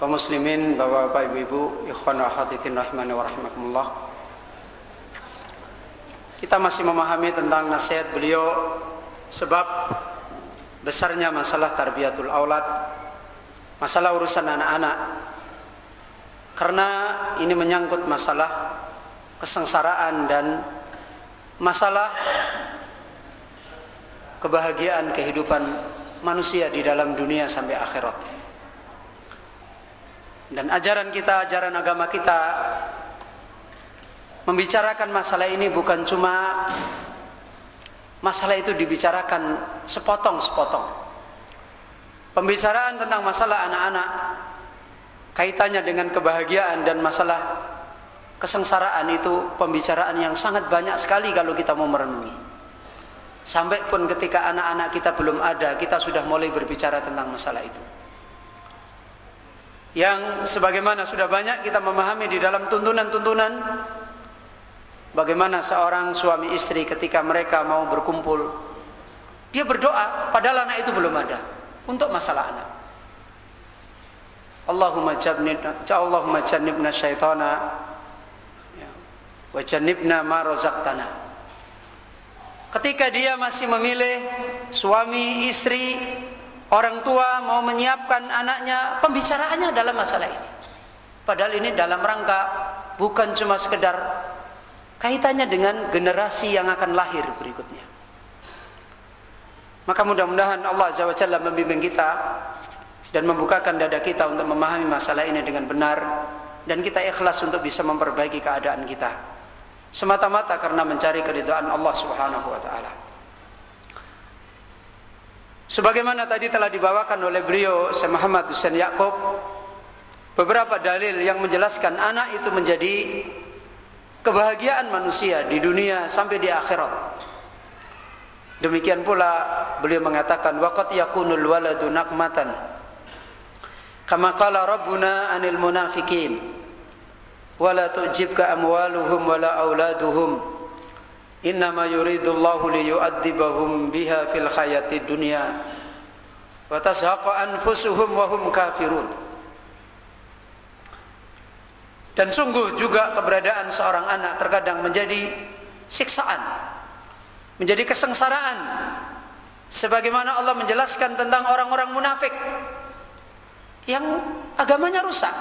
kaum muslimin, bapak-bapak, ibu-ibu, ikhwan wa akhwatitin rahimani wa rahimakumullah. Kita masih memahami tentang nasihat beliau sebab besarnya masalah tarbiyatul aulad, masalah urusan anak-anak. Karena ini menyangkut masalah kesengsaraan dan masalah kebahagiaan kehidupan manusia di dalam dunia sampai akhirat. Dan ajaran kita, ajaran agama kita membicarakan masalah ini bukan cuma masalah itu dibicarakan sepotong-sepotong. Pembicaraan tentang masalah anak-anak kaitannya dengan kebahagiaan dan masalah kesengsaraan itu pembicaraan yang sangat banyak sekali kalau kita mau merenungi. Sampai pun ketika anak-anak kita belum ada, kita sudah mulai berbicara tentang masalah itu. Yang sebagaimana sudah banyak kita memahami di dalam tuntunan-tuntunan bagaimana seorang suami istri ketika mereka mau berkumpul, dia berdoa padahal anak itu belum ada untuk masalah anak. Allahumma jannibna syaitana wa jannibna ma razaqtana. Ketika dia masih memilih suami, istri, orang tua mau menyiapkan anaknya, pembicaraannya dalam masalah ini. Padahal ini dalam rangka bukan cuma sekedar kaitannya dengan generasi yang akan lahir berikutnya. Maka mudah-mudahan Allah Azza wa Jalla membimbing kita dan membukakan dada kita untuk memahami masalah ini dengan benar, dan kita ikhlas untuk bisa memperbaiki keadaan kita semata-mata karena mencari keridhaan Allah Subhanahu wa taala. Sebagaimana tadi telah dibawakan oleh beliau Syekh Muhammad Husain Yaqub, beberapa dalil yang menjelaskan anak itu menjadi kebahagiaan manusia di dunia sampai di akhirat. Demikian pula beliau mengatakan waqad yakunul waladu naqmatan kama qala rabbuna anil munafiqin wala tu'jibka amwaluhum wala auladuhum innama yuridullahu liyu'adzibahum biha fil hayatid dunya wa tazhaqa anfusuhum wa hum kafirun. Dan sungguh juga keberadaan seorang anak terkadang menjadi siksaan, menjadi kesengsaraan, sebagaimana Allah menjelaskan tentang orang-orang munafik yang agamanya rusak.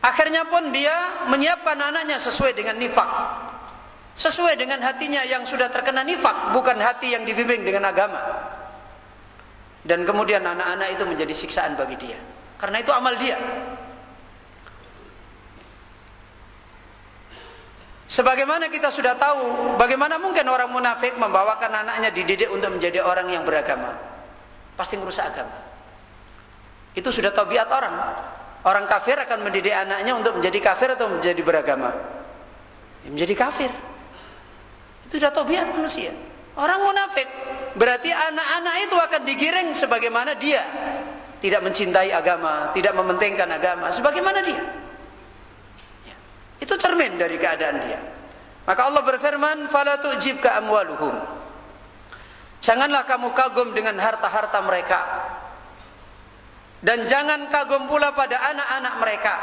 Akhirnya pun dia menyiapkan anaknya sesuai dengan nifak, sesuai dengan hatinya yang sudah terkena nifak, bukan hati yang dibimbing dengan agama. Dan kemudian anak-anak itu menjadi siksaan bagi dia, karena itu amal dia. Sebagaimana kita sudah tahu, bagaimana mungkin orang munafik membawakan anaknya dididik untuk menjadi orang yang beragama? Pasti merusak agama. Itu sudah tabiat orang. Orang kafir akan mendidik anaknya untuk menjadi kafir atau menjadi beragama? Menjadi kafir. Itu sudah tabiat manusia. Orang munafik berarti anak-anak itu akan digiring sebagaimana dia tidak mencintai agama, tidak mementingkan agama sebagaimana dia. Itu cermin dari keadaan dia. Maka Allah berfirman, "Fala tu'jibka amwaluhum." Janganlah kamu kagum dengan harta-harta mereka. Dan jangan kagum pula pada anak-anak mereka.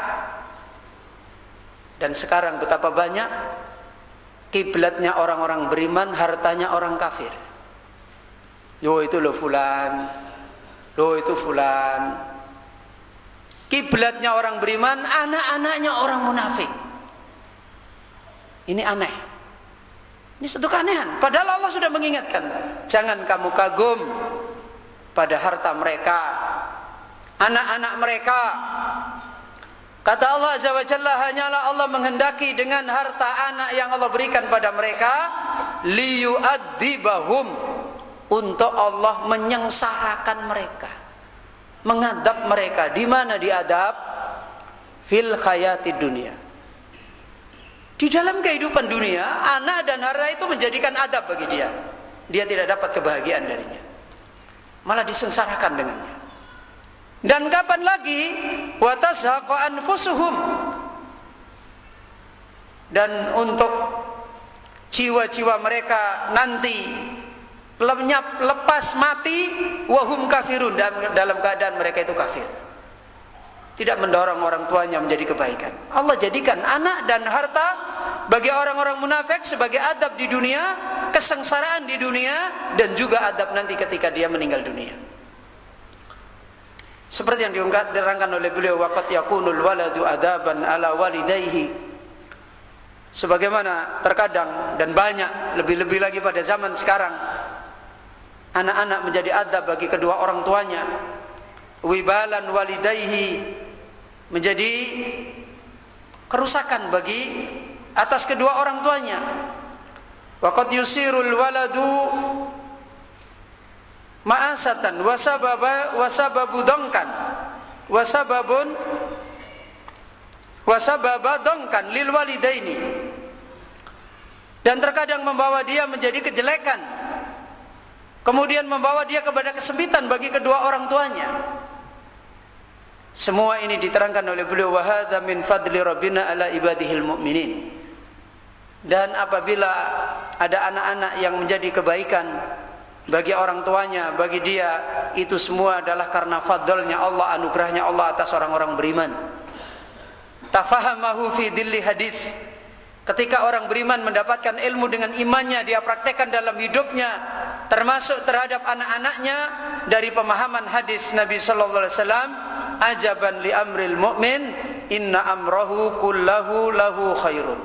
Dan sekarang betapa banyak kiblatnya orang-orang beriman, hartanya orang kafir. Yo itu lo fulan, lo itu fulan. Kiblatnya orang beriman, anak-anaknya orang munafik. Ini aneh. Ini satu keanehan. Padahal Allah sudah mengingatkan, jangan kamu kagum pada harta mereka, anak-anak mereka. Kata Allah Azza wa Jalla, hanyalah Allah menghendaki dengan harta anak yang Allah berikan pada mereka, liyu'adzibahum, untuk Allah menyengsarakan mereka, mengadab mereka. Di mana diadab? Fil hayatid dunia. Di dalam kehidupan dunia, anak dan harta itu menjadikan adab bagi dia. Dia tidak dapat kebahagiaan darinya, malah disengsarakan dengannya. Dan kapan lagi? Wa tazhaqa anfusuhum, dan untuk jiwa-jiwa mereka nanti lenyap, lepas, mati, wahum kafirun, dalam keadaan mereka itu kafir. tidak mendorong orang tuanya menjadi kebaikan. Allah jadikan anak dan harta bagi orang-orang munafik sebagai adab di dunia, kesengsaraan di dunia, dan juga adab nanti ketika dia meninggal dunia. Seperti yang diterangkan oleh beliau, waqad yakunul waladu adaban ala walidayhi. Sebagaimana terkadang dan banyak, lebih-lebih lagi pada zaman sekarang, anak-anak menjadi adab bagi kedua orang tuanya. Wibalan walidayhi, menjadi kerusakan bagi atas kedua orang tuanya. Waqad yusirul waladu ma'asatan wasababu dongkan wasababa dongkan lil walidaini, dan terkadang membawa dia menjadi kejelekan, kemudian membawa dia kepada kesempitan bagi kedua orang tuanya. Semua ini diterangkan oleh beliau, wa hadza min fadli rabbina ala ibadihil mu'minin. Dan apabila ada anak-anak yang menjadi kebaikan bagi orang tuanya, bagi dia, itu semua adalah karena fadlnya Allah, anugerahnya Allah atas orang-orang beriman. Tafahamahu fi dhilli hadis. Ketika orang beriman mendapatkan ilmu dengan imannya, dia praktekkan dalam hidupnya, termasuk terhadap anak-anaknya, dari pemahaman hadis Nabi sallallahu alaihi wasallam, ajaban li amril mu'min inna amrahu kullahu lahu khairun.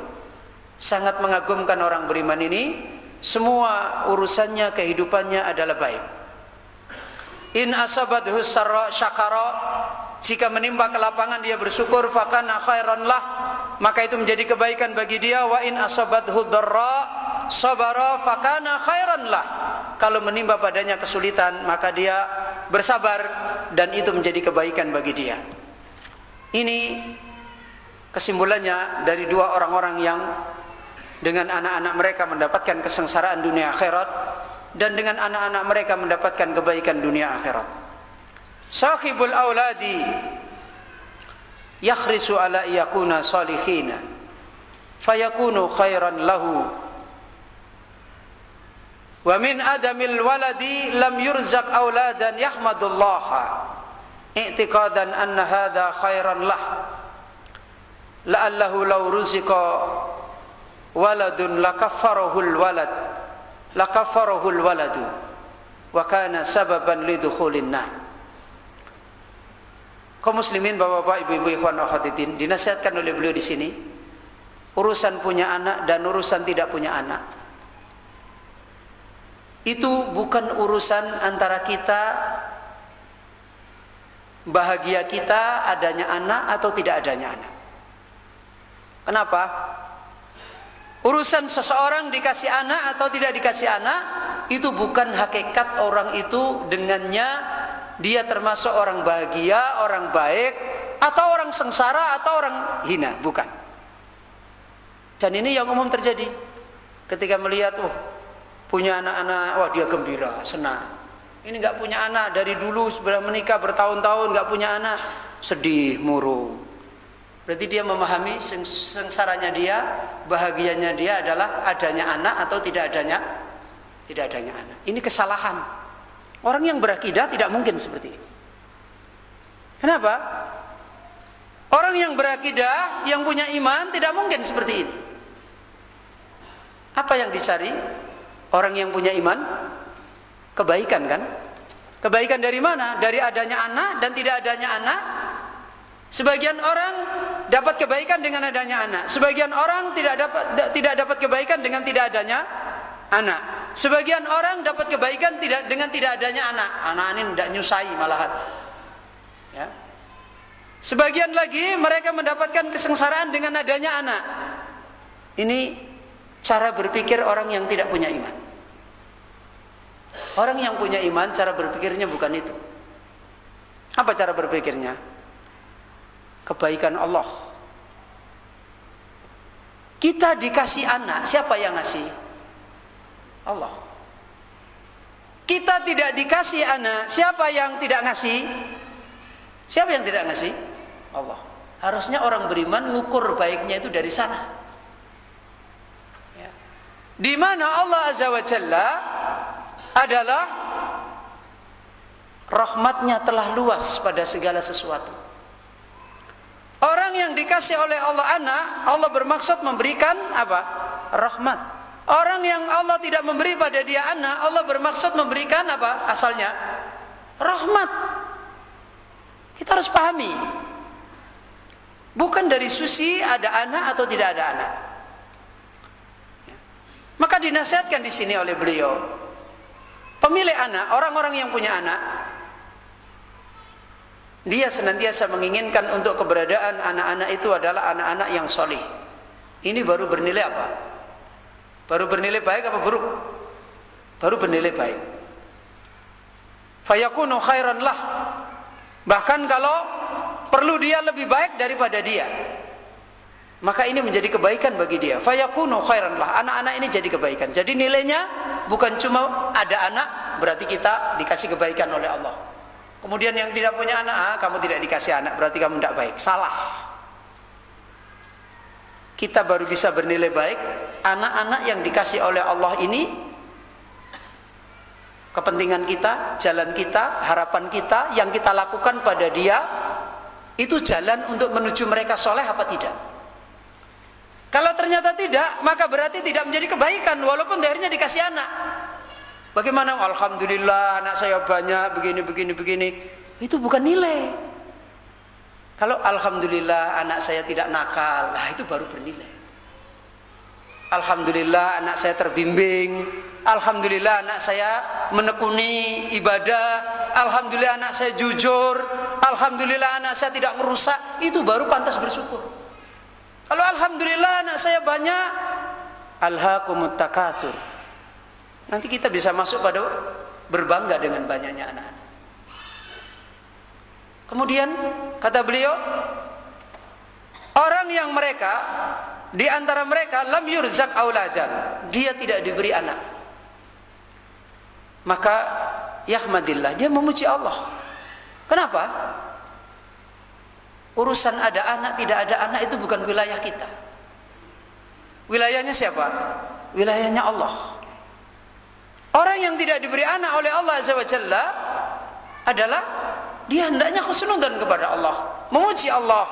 Sangat mengagumkan orang beriman ini, semua urusannya, kehidupannya adalah baik. In asabathu sarra syakara, jika menimba kelapangan dia bersyukur, fakana khairan lah, maka itu menjadi kebaikan bagi dia. Wa in asabathu dharra sabara fakana khairan lah, kalau menimba padanya kesulitan maka dia bersabar, dan itu menjadi kebaikan bagi dia. Ini kesimpulannya dari dua orang-orang yang dengan anak-anak mereka mendapatkan kesengsaraan dunia akhirat, dan dengan anak-anak mereka mendapatkan kebaikan dunia akhirat. Sahibul auladi yakhrisu ala yakuna salihina fayakunu khairan lahu, wa min adamil waladi lam yurzaq auladan yahmadullaha i'tiqadan anna hadha khairan lah, la'allahu law ruziqa waladun lakaffarahul waladu wa kana sababan lidukhulin nar. Kaum muslimin, bapak-bapak, ibu-ibu, ikhwan akhwatiddin, dinasihatkan oleh beliau di sini, urusan punya anak dan urusan tidak punya anak itu bukan urusan antara kita, bahagia kita adanya anak atau tidak adanya anak. Kenapa? Urusan seseorang dikasih anak atau tidak dikasih anak itu bukan hakikat orang itu dengannya dia termasuk orang bahagia, orang baik, atau orang sengsara, atau orang hina, bukan. Dan ini yang umum terjadi. Ketika melihat, punya anak-anak, wah dia gembira, senang. Ini nggak punya anak, dari dulu sudah menikah bertahun-tahun nggak punya anak, sedih, murung. Berarti dia memahami sengsaranya dia, bahagianya dia adalah adanya anak atau tidak adanya anak. Ini kesalahan. Orang yang berakidah tidak mungkin seperti ini. Kenapa? Orang yang berakidah, yang punya iman tidak mungkin seperti ini. Apa yang dicari orang yang punya iman? Kebaikan, kan? Kebaikan dari mana? Dari adanya anak dan tidak adanya anak. Sebagian orang dapat kebaikan dengan adanya anak. Sebagian orang tidak dapat kebaikan dengan tidak adanya anak. Sebagian orang dapat kebaikan dengan tidak adanya anak. Anak ini tidak nyusai malahan. Ya. Sebagian lagi mereka mendapatkan kesengsaraan dengan adanya anak. Ini cara berpikir orang yang tidak punya iman. Orang yang punya iman cara berpikirnya bukan itu. Apa cara berpikirnya? Kebaikan Allah. Kita dikasih anak, siapa yang ngasih? Allah. Kita tidak dikasih anak, siapa yang tidak ngasih? Siapa yang tidak ngasih? Allah. Harusnya orang beriman ngukur baiknya itu dari sana. Ya. Di mana Allah Azza wa Jalla adalah rahmatnya telah luas pada segala sesuatu. Orang yang dikasih oleh Allah anak, Allah bermaksud memberikan apa? Rahmat. Orang yang Allah tidak memberi pada dia anak, Allah bermaksud memberikan apa? Asalnya rahmat. Kita harus pahami. Bukan dari sisi ada anak atau tidak ada anak. Maka dinasihatkan di sini oleh beliau, pemilik anak, orang-orang yang punya anak, dia senantiasa menginginkan untuk keberadaan anak-anak itu adalah anak-anak yang soleh. Ini baru bernilai apa? Baru bernilai baik apa buruk? Baru bernilai baik. Fayakunu khairan lah. Bahkan kalau perlu dia lebih baik daripada dia, maka ini menjadi kebaikan bagi dia. Fayakunu khairan lah. Anak-anak ini jadi kebaikan. Jadi nilainya bukan cuma ada anak berarti kita dikasih kebaikan oleh Allah. Kemudian yang tidak punya anak, kamu tidak dikasih anak berarti kamu tidak baik. Salah. Kita baru bisa bernilai baik anak-anak yang dikasih oleh Allah ini. Kepentingan kita, jalan kita, harapan kita, yang kita lakukan pada dia, itu jalan untuk menuju mereka soleh apa tidak? Kalau ternyata tidak, maka berarti tidak menjadi kebaikan walaupun akhirnya dikasih anak. Bagaimana? Alhamdulillah anak saya banyak, begini. Itu bukan nilai. Kalau alhamdulillah anak saya tidak nakal, lah itu baru bernilai. Alhamdulillah anak saya terbimbing. Alhamdulillah anak saya menekuni ibadah. Alhamdulillah anak saya jujur. Alhamdulillah anak saya tidak merusak. Itu baru pantas bersyukur. Kalau alhamdulillah anak saya banyak, alhaakumut takatsur. Nanti kita bisa masuk pada berbangga dengan banyaknya anak-anak. Kemudian kata beliau, orang yang mereka di antara mereka lam yurzak auladan, dia tidak diberi anak, maka yahmadillah, dia memuji Allah. Kenapa? Urusan ada anak tidak ada anak itu bukan wilayah kita. Wilayahnya siapa? Wilayahnya Allah. Orang yang tidak diberi anak oleh Allah Azza wa Jalla adalah dia hendaknya khusnudzan kepada Allah, memuji Allah,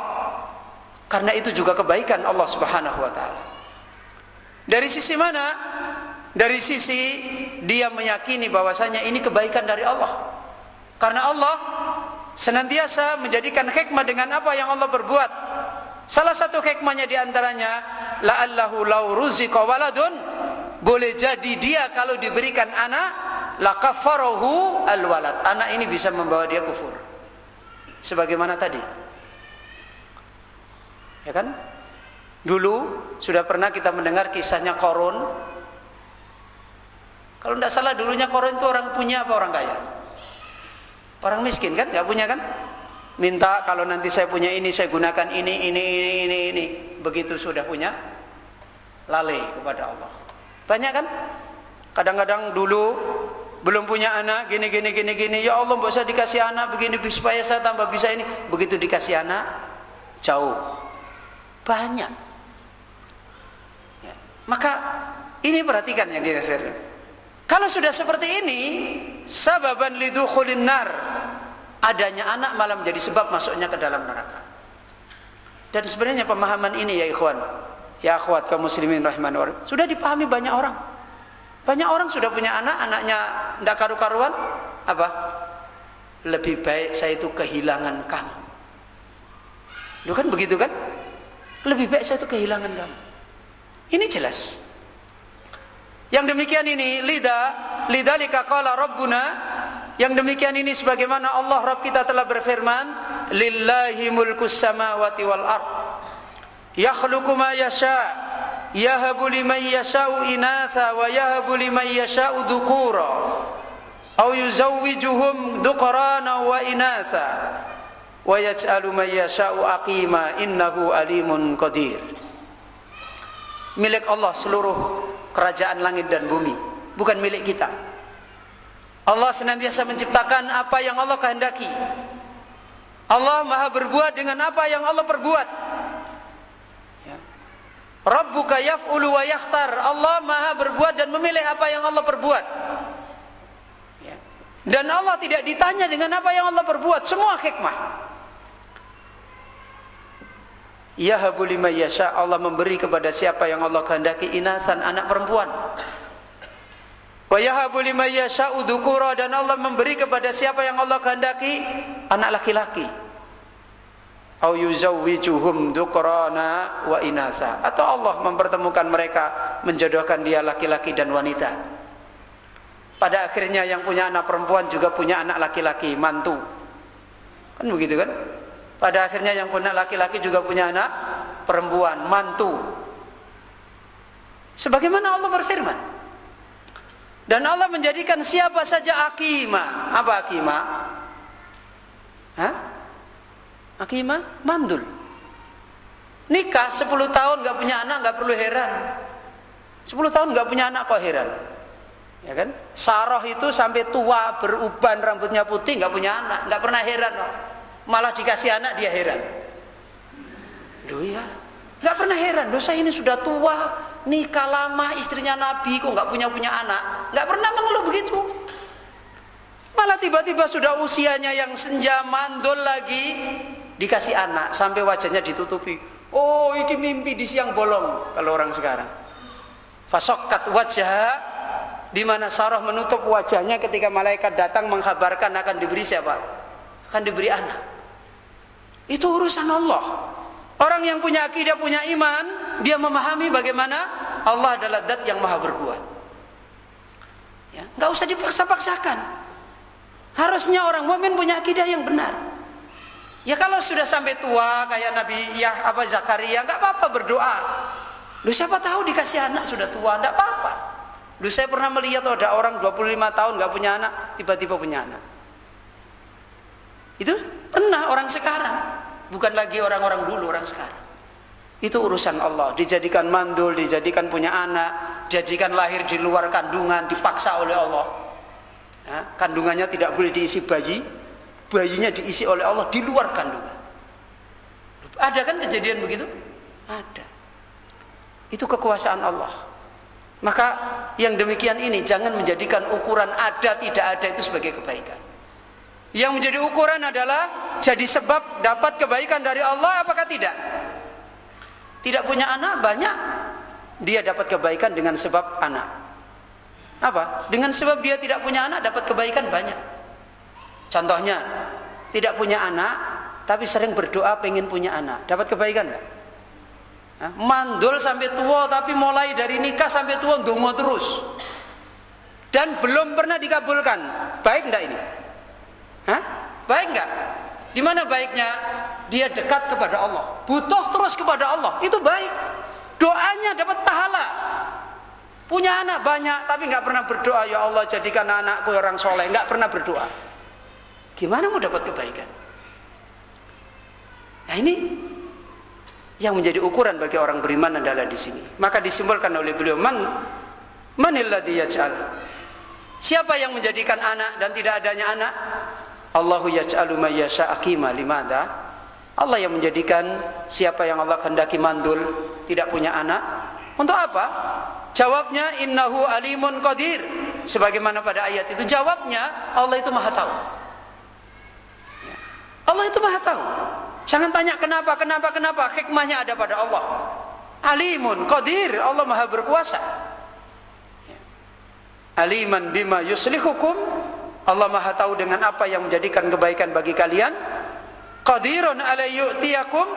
karena itu juga kebaikan Allah Subhanahu wa taala. Dari sisi mana? Dari sisi dia meyakini bahwasanya ini kebaikan dari Allah. Karena Allah senantiasa menjadikan hikmah dengan apa yang Allah berbuat. Salah satu hikmahnya diantaranya la'allahu law ruziqa waladun, boleh jadi dia kalau diberikan anak lakaffarahu alwalad, anak ini bisa membawa dia kufur. Sebagaimana tadi, ya kan? Dulu sudah pernah kita mendengar kisahnya Qarun. Kalau tidak salah dulunya Qarun itu orang punya apa orang kaya? Orang miskin kan? Nggak punya kan? Minta kalau nanti saya punya ini saya gunakan ini. Begitu sudah punya, lalai kepada Allah. Banyak kan? Kadang-kadang dulu belum punya anak, gini. Ya Allah, mbak saya dikasih anak begini supaya saya tambah bisa ini. Begitu dikasih anak, jauh. Banyak. Ya. Maka ini perhatikan yang dirasanya. Kalau sudah seperti ini, sababan lidukhulin nar, adanya anak malah menjadi sebab masuknya ke dalam neraka. Dan sebenarnya pemahaman ini ya ikhwan, ya akhwat kaum muslimin rahimahullah, sudah dipahami banyak orang. Banyak orang sudah punya anak, anaknya tidak karu-karuan, apa? Lebih baik saya itu kehilangan kamu. Itu kan begitu kan? Lebih baik saya itu kehilangan kamu. Ini jelas. Yang demikian ini lidzalika qala rabbuna, yang demikian ini sebagaimana Allah Rabb kita telah berfirman, lillahi mulkus samawati wal ard yakhluqu ma yasha' yahabu liman yasha'u inatha wa yahabu liman yasha'u dhukura aw yuzawwijuhum dhukrana wa inatha wa yaj'alu man yasha'u aqima innahu alimun qadir. Milik Allah seluruh kerajaan langit dan bumi, bukan milik kita. Allah senantiasa menciptakan apa yang Allah kehendaki. Allah maha berbuat dengan apa yang Allah perbuat. Rabbuka yaf'ulu wa yakhtar, Allah maha berbuat dan memilih apa yang Allah perbuat. Dan Allah tidak ditanya dengan apa yang Allah perbuat, semua hikmah. Yahabu liman yasha, Allah memberi kepada siapa yang Allah kehendaki inasan, anak perempuan. Wa yahabu liman yasha dzukura, dan Allah memberi kepada siapa yang Allah kehendaki anak laki-laki. Au yuzawwijuhum dzukrana wa inasa, atau Allah mempertemukan mereka, menjodohkan dia laki-laki dan wanita. Pada akhirnya yang punya anak perempuan juga punya anak laki-laki, mantu. Kan begitu kan? Pada akhirnya yang punya laki-laki juga punya anak perempuan, mantu. Sebagaimana Allah berfirman. Dan Allah menjadikan siapa saja akima. Apa akima? Hah? Akima? Mandul. Nikah 10 tahun gak punya anak, gak perlu heran. 10 tahun gak punya anak kok heran. Ya kan? Sarah itu sampai tua beruban, rambutnya putih, gak punya anak, gak pernah heran kok. Malah dikasih anak dia heran. Loh ya, gak pernah heran. Loh saya ini sudah tua, nikah lama, istrinya Nabi kok gak punya anak. Gak pernah mengeluh begitu. Malah tiba-tiba sudah usianya yang senja, mandul lagi, dikasih anak sampai wajahnya ditutupi. Oh, ini mimpi di siang bolong kalau orang sekarang. Fasokkat wajah, di mana Sarah menutup wajahnya ketika malaikat datang menghabarkan akan diberi siapa? Akan diberi anak. Itu urusan Allah. Orang yang punya akidah, punya iman, dia memahami bagaimana Allah adalah zat yang maha berbuat. Ya, nggak usah dipaksa-paksakan. Harusnya orang mukmin punya akidah yang benar. Ya kalau sudah sampai tua kayak Nabi Zakaria, nggak apa-apa berdoa. Lu siapa tahu dikasih anak sudah tua, nggak apa-apa. Lu saya pernah melihat ada orang 25 tahun nggak punya anak, tiba-tiba punya anak. Itu pernah orang sekarang, bukan lagi orang-orang dulu, orang sekarang. Itu urusan Allah. Dijadikan mandul, dijadikan punya anak, dijadikan lahir di luar kandungan, dipaksa oleh Allah. Ya, kandungannya tidak boleh diisi bayi, bayinya diisi oleh Allah di luar kandungan. Ada kan kejadian begitu? Ada. Itu kekuasaan Allah. Maka yang demikian ini jangan menjadikan ukuran ada tidak ada itu sebagai kebaikan. Yang menjadi ukuran adalah jadi sebab dapat kebaikan dari Allah apakah tidak? Tidak punya anak banyak, dia dapat kebaikan dengan sebab anak. Apa? Dengan sebab dia tidak punya anak dapat kebaikan banyak. Contohnya, tidak punya anak tapi sering berdoa pengen punya anak, dapat kebaikan enggak? Mandul sampai tua tapi mulai dari nikah sampai tua ndonga terus. Dan belum pernah dikabulkan. Baik enggak ini? Hah? Baik enggak? Di mana baiknya? Dia dekat kepada Allah, butuh terus kepada Allah, itu baik. Doanya dapat pahala. Punya anak banyak tapi enggak pernah berdoa, ya Allah jadikan anakku orang soleh, enggak pernah berdoa. Gimana mau dapat kebaikan? Nah ini yang menjadi ukuran bagi orang beriman adalah di sini. Maka disimpulkan oleh beliau, manilladzi yaj'al. Siapa yang menjadikan anak dan tidak adanya anak? Allahu yaj'alu may yasha aqima. Limadha? Allah yang menjadikan siapa yang Allah kehendaki mandul, tidak punya anak. Untuk apa? Jawabnya innahu alimun qadir. Sebagaimana pada ayat itu jawabnya Allah itu Maha tahu. Allah itu Maha tahu. Jangan tanya kenapa. Hikmahnya ada pada Allah. Alimun qadir, Allah Maha berkuasa. Aliman bima yuslihukum, Allah Maha tahu dengan apa yang menjadikan kebaikan bagi kalian. Qadirun ala yu'tiyakum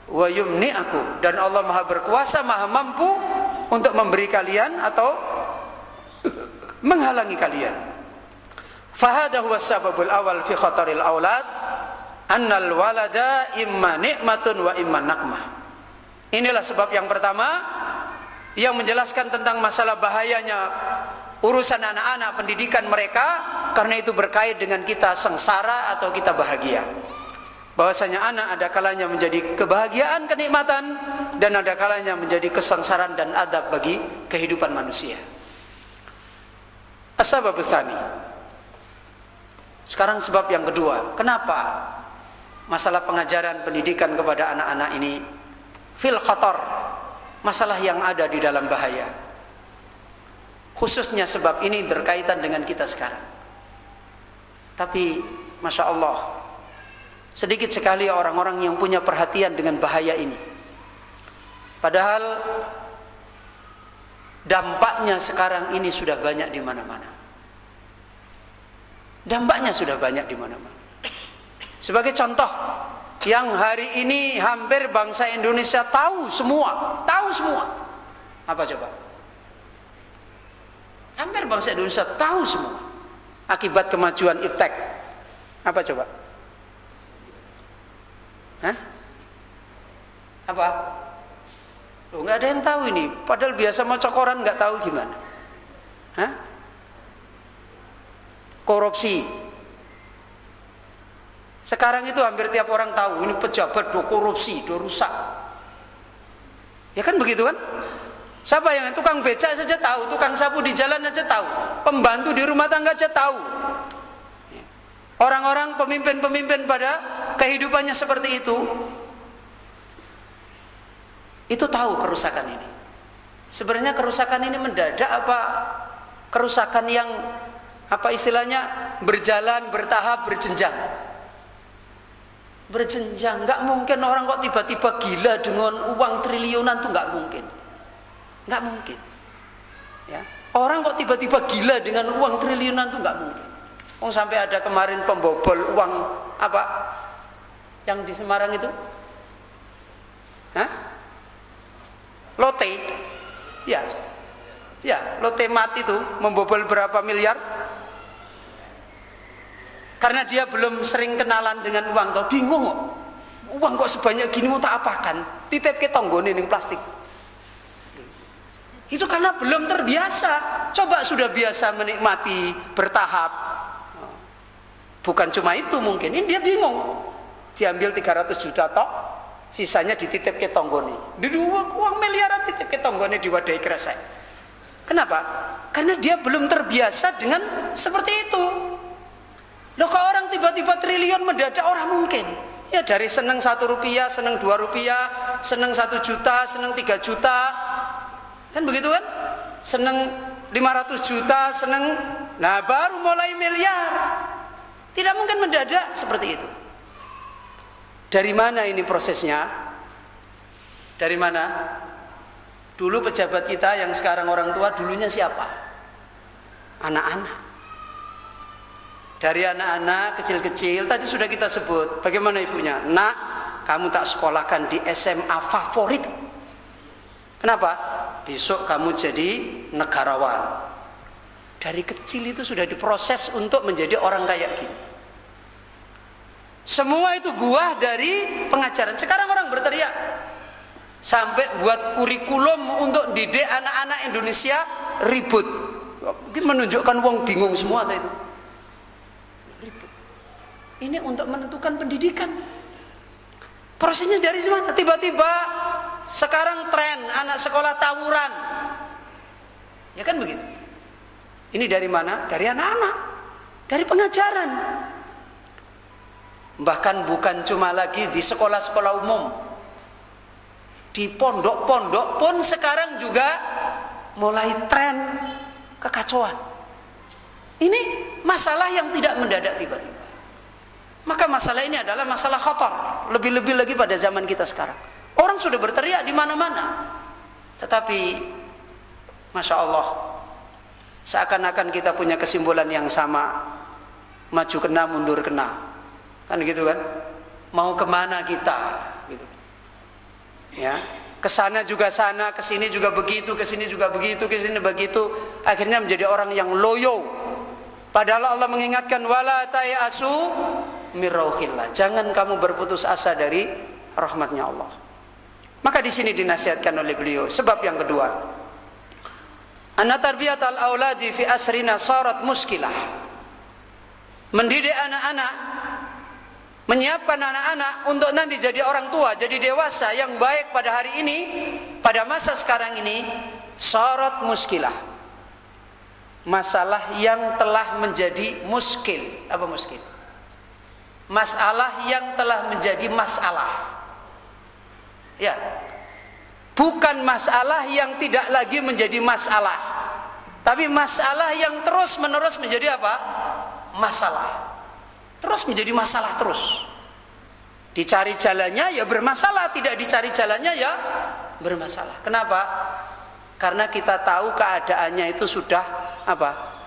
wa yumni'akum, dan Allah Maha berkuasa, Maha mampu untuk memberi kalian atau menghalangi kalian. Fahada huwa sababul awal fi khataril aulad, annal walada imma ni'matun wa imma naqmah. Inilah sebab yang pertama yang menjelaskan tentang masalah bahayanya urusan anak-anak, pendidikan mereka, karena itu berkait dengan kita sengsara atau kita bahagia. Bahwasanya anak ada kalanya menjadi kebahagiaan, kenikmatan, dan ada kalanya menjadi kesengsaraan dan adab bagi kehidupan manusia. As-sabab tsani. Sekarang sebab yang kedua, kenapa masalah pengajaran pendidikan kepada anak-anak ini fil khatar, masalah yang ada di dalam bahaya. Khususnya sebab ini berkaitan dengan kita sekarang. Tapi Masya Allah, Sedikit sekali orang-orang yang punya perhatian dengan bahaya ini. Padahal dampaknya sekarang ini sudah banyak di mana-mana. Dampaknya sudah banyak di mana-mana. Sebagai contoh, yang hari ini hampir bangsa Indonesia tahu semua. Apa coba? Hampir bangsa Indonesia tahu semua akibat kemajuan iptek. Apa coba? Hah? Apa? Loh, nggak ada yang tahu ini. Padahal biasa maca koran nggak tahu gimana. Hah? Korupsi. Sekarang itu hampir tiap orang tahu ini pejabat do korupsi, do rusak. Ya kan begitu kan? Siapa yang tukang becak saja tahu, tukang sapu di jalan aja tahu, pembantu di rumah tangga aja tahu. Orang-orang pemimpin-pemimpin pada kehidupannya seperti itu tahu kerusakan ini. Sebenarnya kerusakan ini mendadak apa kerusakan yang apa istilahnya berjalan, bertahap, berjenjang? Berjenjang. Nggak mungkin orang kok tiba-tiba gila dengan uang triliunan tuh nggak mungkin. Nggak mungkin. Ya. Orang kok tiba-tiba gila dengan uang triliunan tuh nggak mungkin. Sampai ada kemarin pembobol uang apa yang di Semarang itu? Hah? Lote. Ya. Ya, Lote mati tuh membobol berapa miliar? Karena dia belum sering kenalan dengan uang tuh, bingung kok. Uang kok sebanyak gini mau tak apakan? Titip ke tonggone ning plastik. Itu karena belum terbiasa. Coba sudah biasa menikmati bertahap. Bukan cuma itu mungkin. Ini dia bingung. Diambil 300 juta tok, sisanya dititip ke tonggone. Di uang miliaran titip ke tonggone diwadahi kresek. Kenapa? Karena dia belum terbiasa dengan seperti itu. Loh, kalau orang tiba-tiba triliun mendadak orang mungkin. Ya dari seneng 1 rupiah, seneng 2 rupiah, seneng 1 juta, seneng 3 juta. Kan begitu kan? Seneng 500 juta, seneng. Nah baru mulai miliar. Tidak mungkin mendadak seperti itu. Dari mana ini prosesnya? Dari mana? Dulu pejabat kita yang sekarang orang tua, dulunya siapa? Anak-anak. Dari anak-anak kecil-kecil tadi sudah kita sebut. Bagaimana ibunya? Nak, kamu tak sekolahkan di SMA favorit. Kenapa? Besok kamu jadi negarawan. Dari kecil itu sudah diproses untuk menjadi orang kayak gini. Semua itu buah dari pengajaran. Sekarang orang berteriak sampai buat kurikulum untuk didik anak-anak Indonesia ribut. Mungkin menunjukkan wong bingung semua itu. Ini untuk menentukan pendidikan. Prosesnya dari mana? Tiba-tiba sekarang tren anak sekolah tawuran. Ya kan begitu. Ini dari mana? Dari anak-anak. Dari pengajaran. Bahkan bukan cuma lagi di sekolah-sekolah umum. Di pondok-pondok pun sekarang juga mulai tren kekacauan. Ini masalah yang tidak mendadak tiba-tiba. Maka masalah ini adalah masalah khotor. Lebih-lebih lagi pada zaman kita sekarang. Orang sudah berteriak di mana-mana. Tetapi Masya Allah, seakan-akan kita punya kesimpulan yang sama. Maju kena, mundur kena. Kan gitu kan? Mau kemana kita? Gitu. Ya, kesana juga sana, kesini juga begitu, kesini juga begitu, kesini begitu. Akhirnya menjadi orang yang loyo. Padahal Allah mengingatkan wala tayasu mirauhillah. Jangan kamu berputus asa dari rahmatnya Allah. Maka di sini dinasihatkan oleh beliau. Sebab yang kedua, anna tarbiyatal auladi fi asrina sarat muskilah. Mendidik anak-anak, menyiapkan anak-anak untuk nanti jadi orang tua, jadi dewasa yang baik pada hari ini, pada masa sekarang ini, sarat muskilah. Masalah yang telah menjadi muskil. Apa muskil? Masalah yang telah menjadi masalah. Ya. Bukan masalah yang tidak lagi menjadi masalah, tapi masalah yang terus menerus menjadi apa? Masalah. Terus menjadi masalah terus. Dicari jalannya ya bermasalah, tidak dicari jalannya ya bermasalah. Kenapa? Karena kita tahu keadaannya itu sudah apa?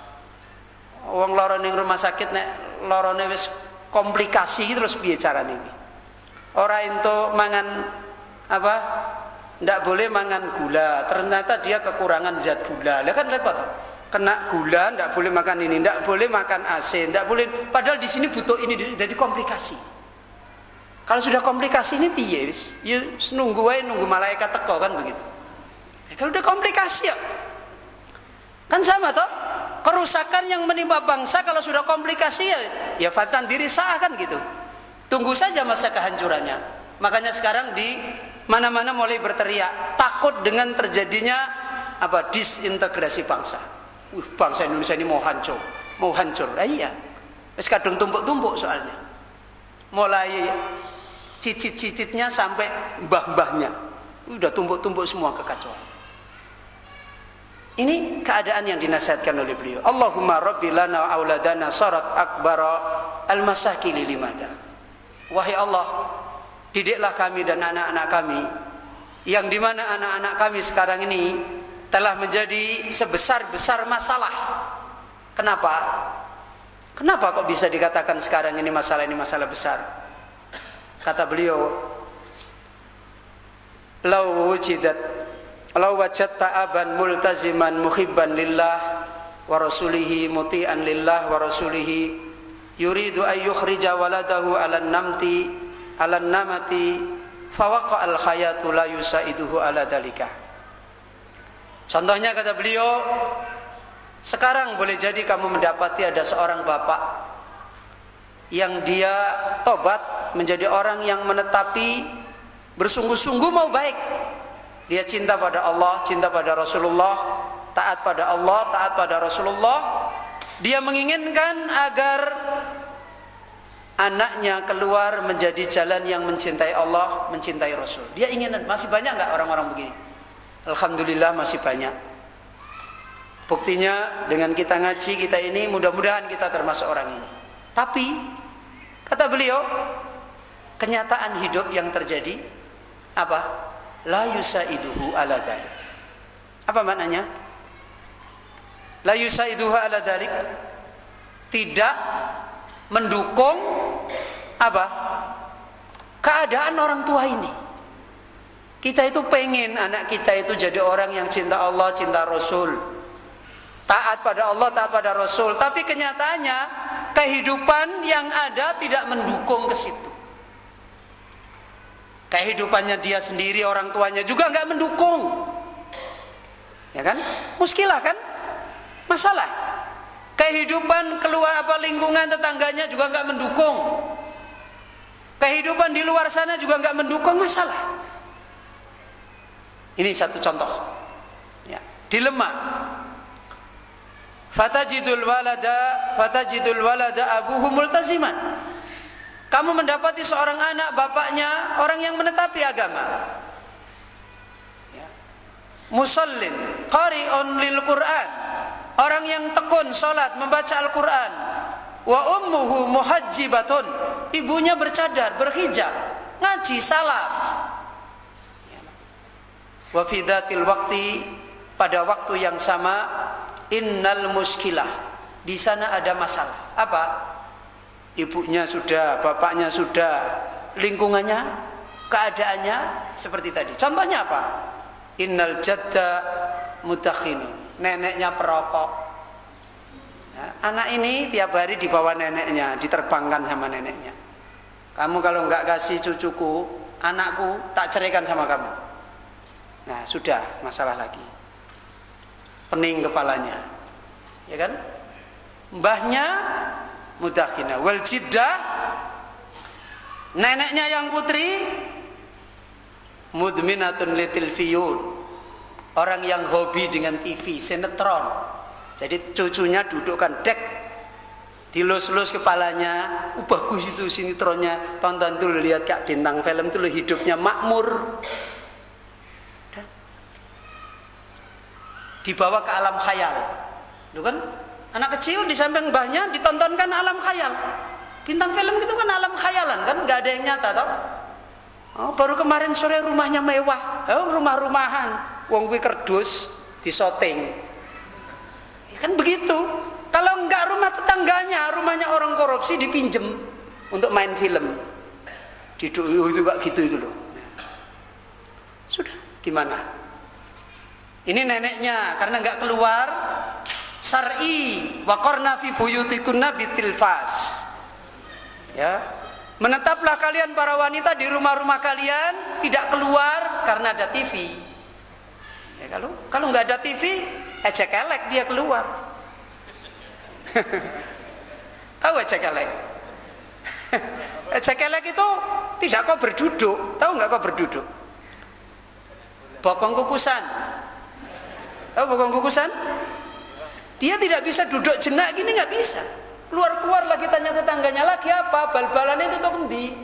Wong lara ning rumah sakit nek larane wis komplikasi terus piye carane iki? Ora entuk mangan apa? Ndak boleh mangan gula. Ternyata dia kekurangan zat gula. Lah kan repot toh. Kena gula, ndak boleh makan ini, ndak boleh makan asin, ndak boleh. Padahal di sini butuh ini, jadi komplikasi. Kalau sudah komplikasi ini piye wis? Ya nunggu wae, nunggu malaikat teko kan begitu. Kalau udah komplikasi ya kan sama toh, kerusakan yang menimpa bangsa kalau sudah komplikasi ya fatan diri sah kan gitu. Tunggu saja masa kehancurannya. Makanya sekarang di mana-mana mulai berteriak takut dengan terjadinya apa disintegrasi bangsa. Bangsa Indonesia ini mau hancur. Iya. Wis kadung tumpuk-tumpuk soalnya. Mulai cicit-cicitnya sampai mbah-mbahnya. Udah tumpuk-tumpuk semua kekacauan. Ini keadaan yang dinasihatkan oleh beliau. Allahumma rabbi lana wa auladana sarat akbara al-masakili limada. Wahai Allah, didiklah kami dan anak-anak kami, yang dimana anak-anak kami sekarang ini telah menjadi sebesar-besar masalah. Kenapa? Kenapa kok bisa dikatakan sekarang ini masalah besar? Kata beliau, Lau wajadta aban multaziman muhibban lillah wa rasulihi muti'an lillah wa rasulihi yuridu an yukhrija waladahu alan namati fawaqa al khayatu la yusaiduhu ala dalika. Contohnya kata beliau, sekarang boleh jadi kamu mendapati ada seorang bapak yang dia tobat menjadi orang yang menetapi bersungguh-sungguh mau baik. Dia cinta pada Allah, cinta pada Rasulullah, taat pada Allah, taat pada Rasulullah. Dia menginginkan agar anaknya keluar menjadi jalan yang mencintai Allah, mencintai Rasul. Dia inginan. Masih banyak nggak orang-orang begini? Alhamdulillah masih banyak. Buktinya dengan kita ngaji kita ini, mudah-mudahan kita termasuk orang ini. Tapi kata beliau, kenyataan hidup yang terjadi apa? La yusaiduhu ala dalik. Apa maknanya? La yusaiduhu ala dalik, tidak mendukung apa? Keadaan orang tua ini. Kita itu pengen anak kita itu jadi orang yang cinta Allah, cinta Rasul, taat pada Allah, taat pada Rasul. Tapi kenyataannya kehidupan yang ada tidak mendukung ke situ. Kehidupannya dia sendiri, orang tuanya juga nggak mendukung, ya kan? Muskilah kan? Masalah. Kehidupan keluar apa lingkungan tetangganya juga nggak mendukung. Kehidupan di luar sana juga nggak mendukung, masalah. Ini satu contoh. Ya, dilema. Fatajidul walada abuhu multaziman. Kamu mendapati seorang anak bapaknya orang yang menetapi agama, ya. Musallin, qari'un lil Quran, orang yang tekun salat membaca Al-Quran. Wa ummuhu muhajjibatun, ibunya bercadar, berhijab, ngaji salaf. Wa fi dzatil waqti, pada waktu yang sama, innal muskilah, di sana ada masalah. Apa? Ibunya sudah, bapaknya sudah, lingkungannya, keadaannya seperti tadi. Contohnya apa? Innal jadda mutakhinun, neneknya perokok. Nah, anak ini tiap hari dibawa neneknya, diterbangkan sama neneknya. Kamu kalau nggak kasih cucuku, anakku, tak ceraikan sama kamu. Nah sudah, masalah lagi. Pening kepalanya, ya kan? Mbahnya mudakhina wal jiddah, neneknya yang putri mudminatun litilfiyun, orang yang hobi dengan TV, sinetron. Jadi cucunya dudukkan dek, dilus-lus kepalanya, bagus itu sinetronnya, tonton dulu, lihat kak bintang film dulu, hidupnya makmur. Dibawa ke alam khayal, itu kan? Anak kecil di samping mbahnya ditontonkan alam khayal. Bintang film itu kan alam khayalan kan, nggak ada yang nyata toh. Oh, baru kemarin sore rumahnya mewah, rumah-rumahan, wong kuwi kerdus disoting. Ya kan begitu. Kalau enggak rumah tetangganya, rumahnya orang korupsi dipinjem untuk main film. Itu juga gitu itu loh. Sudah, gimana? Ini neneknya karena enggak keluar. Syar'i waqarna fi buyutikunna bitilfas. Ya. Menetaplah kalian para wanita di rumah-rumah kalian, tidak keluar karena ada TV. Ya, kalau nggak ada TV, ejek elek dia keluar. Tahu ejek elek? Ejek elek itu tidak kok berduduk. Tahu nggak kok berduduk? Bokong kukusan. Tahu bokong kukusan? Dia tidak bisa duduk jenak gini, nggak bisa. Keluar lagi tanya tetangganya lagi apa, bal-balan itu tuh kendi.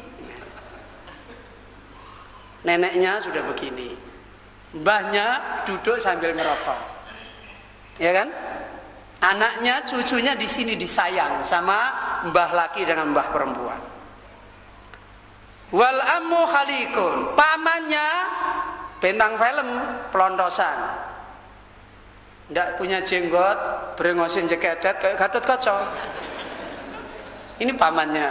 Neneknya sudah begini, mbahnya duduk sambil ngerokok, ya kan? Anaknya, cucunya di sini disayang sama mbah laki dengan mbah perempuan. Wal ammu khalikun, pamannya bintang film pelontosan, ndak punya jenggot, brengosin jekedet kayak Gatot Kaca. Ini pamannya.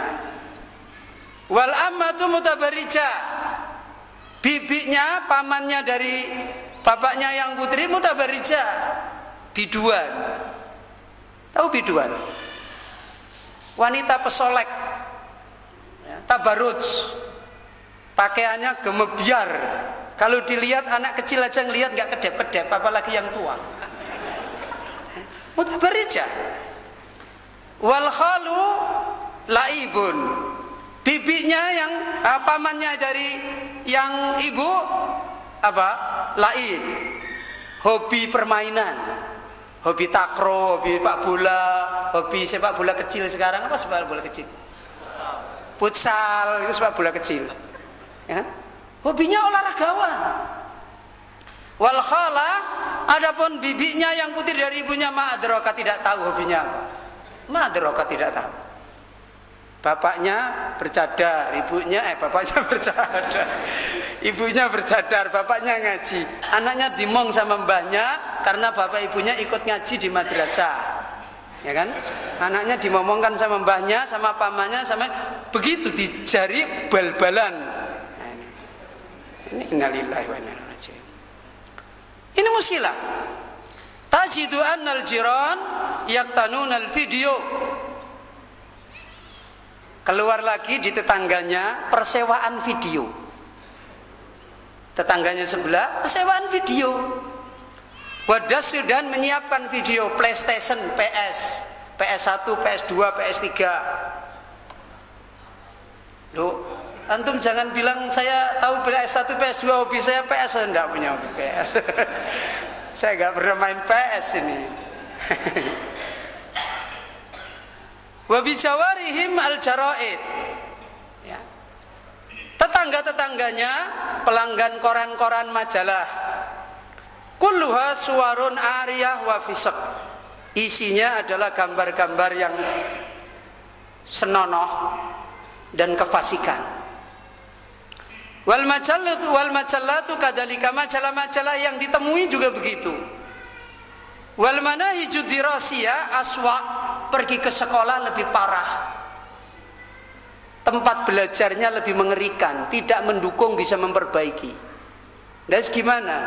Wal ammatu mutabarrija, bibinya pamannya dari bapaknya yang putri mutabarrija, biduan. Tahu biduan? Wanita pesolek, ya, tabaruj, pakaiannya gemebiar. Kalau dilihat anak kecil aja ngelihat nggak kedep-kedep, apalagi yang tua. Mutabarrija. Wal khalu laibun, bibinya yang pamannya dari yang ibu apa? Laib, hobi permainan, hobi takro, hobi sepak bola, hobi sepak bola kecil sekarang apa sepak bola kecil? Futsal, itu sepak bola kecil. Ya? Hobinya olahragawan. Wal khala, adapun bibinya yang putih dari ibunya ma'adroka, tidak tahu hobinya apa. Ma'adroka tidak tahu. Bapaknya bercadar, bapaknya bercadar. Ibunya bercadar, bapaknya ngaji. Anaknya dimong sama mbahnya karena bapak ibunya ikut ngaji di madrasah. Ya kan? Anaknya dimomongkan sama mbahnya, sama pamannya, sama begitu dijari bal-balan. Nah, ini innalillahi wa inna ilaihi raji'un. Ini muskilah. Tajidu annal jiran yaktanunal video. Keluar lagi di tetangganya persewaan video. Tetangganya sebelah persewaan video. Wadas sudah menyiapkan video PlayStation, PS1, PS2, PS3. Loh, antum jangan bilang saya tahu PS1, PS2, hobi saya PS, saya enggak punya hobi PS. Saya enggak pernah main PS ini. Wa bi jawarihim al-jaraid. Ya. Tetangga-tetangganya pelanggan koran-koran majalah. Kulluha suwarun ariyah wa fisq. Isinya adalah gambar-gambar yang senonoh dan kefasikan. Wal majallatu kadzalika, majalah-majalah yang ditemui juga begitu. Wal manahiju dirasiyah aswa, pergi ke sekolah lebih parah. Tempat belajarnya lebih mengerikan, tidak mendukung, bisa memperbaiki. Dan gimana?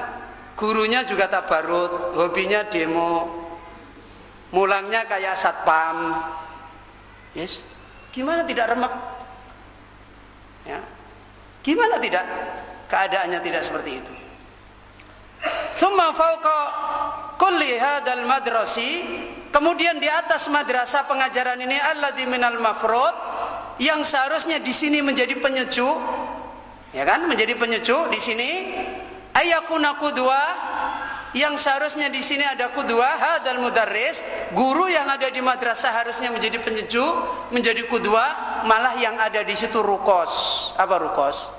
Gurunya juga tabarut, hobinya demo, mulangnya kayak satpam. Yes. Gimana tidak remek? Ya. Gimana tidak? Keadaannya tidak seperti itu. Tsumma fawqa kulli hadzal madrasi, kemudian di atas madrasah pengajaran ini alladzi minal mafrud, yang seharusnya di sini menjadi penyejuk, ya kan? Menjadi penyejuk di sini ayakuna qudwa, yang seharusnya di sini ada qudwa, hadzal mudarris, guru yang ada di madrasah harusnya menjadi penyejuk, menjadi qudwa, malah yang ada di situ rukos. Apa rukos?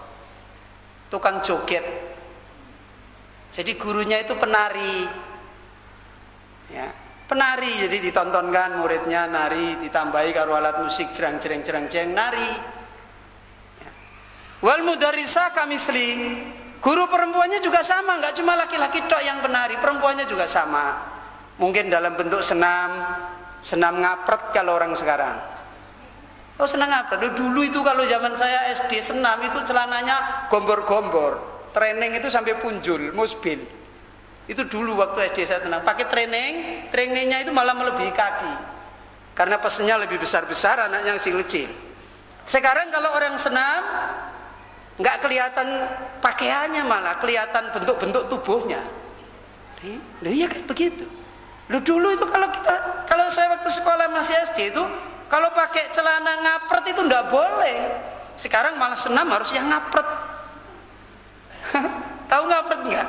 Tukang joget. Jadi gurunya itu penari. Ya, penari, jadi ditontonkan muridnya nari, ditambahi karo alat musik jerang-jereng nari. Wal mudarrisa kamisli, guru perempuannya juga sama, nggak cuma laki-laki tok yang penari, perempuannya juga sama. Mungkin dalam bentuk senam ngapret kalau orang sekarang. Oh, senam ngapret. Dulu itu kalau zaman saya SD senam itu celananya gombor-gombor, training itu sampai punjul, musbil. Itu dulu waktu SD saya tenang, pakai trainingnya itu malah melebihi kaki, karena pesennya lebih besar-besar, anaknya masih kecil. Sekarang kalau orang senam nggak kelihatan pakaiannya, malah kelihatan bentuk-bentuk tubuhnya. Iya kan begitu. Dulu itu kalau saya waktu sekolah masih SD itu kalau pakai celana ngapret itu nggak boleh. Sekarang malah senam harus yang ngapret. Tahu ngapret nggak?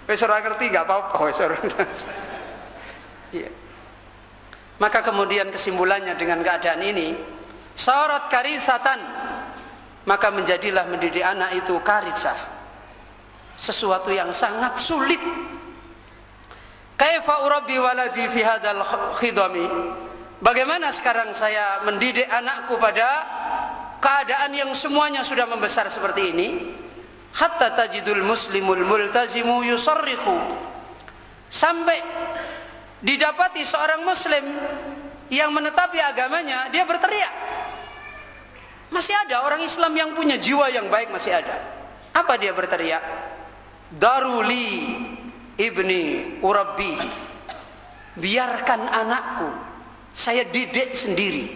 Wes ora ngerti nggak apa-apa, wes ora. Iya. Maka kemudian kesimpulannya dengan keadaan ini, sarat karisatan, maka menjadilah mendidik anak itu karisah, sesuatu yang sangat sulit. Kaifa urabbi waladi fi hadzal khidami? Bagaimana sekarang saya mendidik anakku pada keadaan yang semuanya sudah membesar seperti ini? Hatta tajidul muslimul multazimu yusarrihu, sampai didapati seorang muslim yang menetapi agamanya dia berteriak. Masih ada orang Islam yang punya jiwa yang baik, masih ada. Apa dia berteriak? Daruli ibni urabbi, biarkan anakku saya didik sendiri.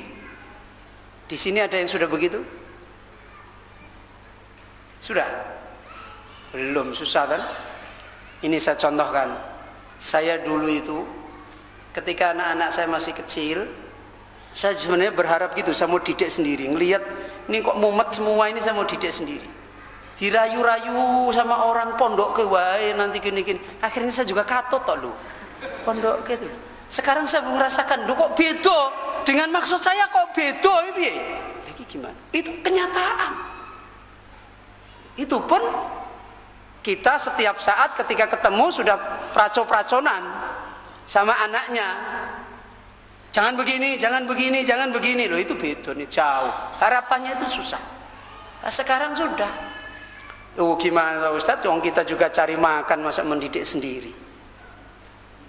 Di sini ada yang sudah begitu? Sudah? Belum, susah kan? Ini saya contohkan. Saya dulu itu ketika anak-anak saya masih kecil, saya sebenarnya berharap gitu, saya mau didik sendiri. Ngelihat ini kok mumet semua ini, saya mau didik sendiri. Dirayu-rayu sama orang pondok ke wae nanti gini-gini. Akhirnya saya juga katut tok lu. Pondok gitu. Sekarang saya merasakan, kok beda dengan maksud saya, kok beda ini. Lagi gimana? Itu kenyataan. Itu pun kita setiap saat ketika ketemu sudah praco-praconan sama anaknya. Jangan begini, jangan begini, jangan begini. Loh, itu beda nih, jauh. Harapannya itu susah. Nah, sekarang sudah. Oh, gimana Ustaz? Wong kita juga cari makan, masa mendidik sendiri.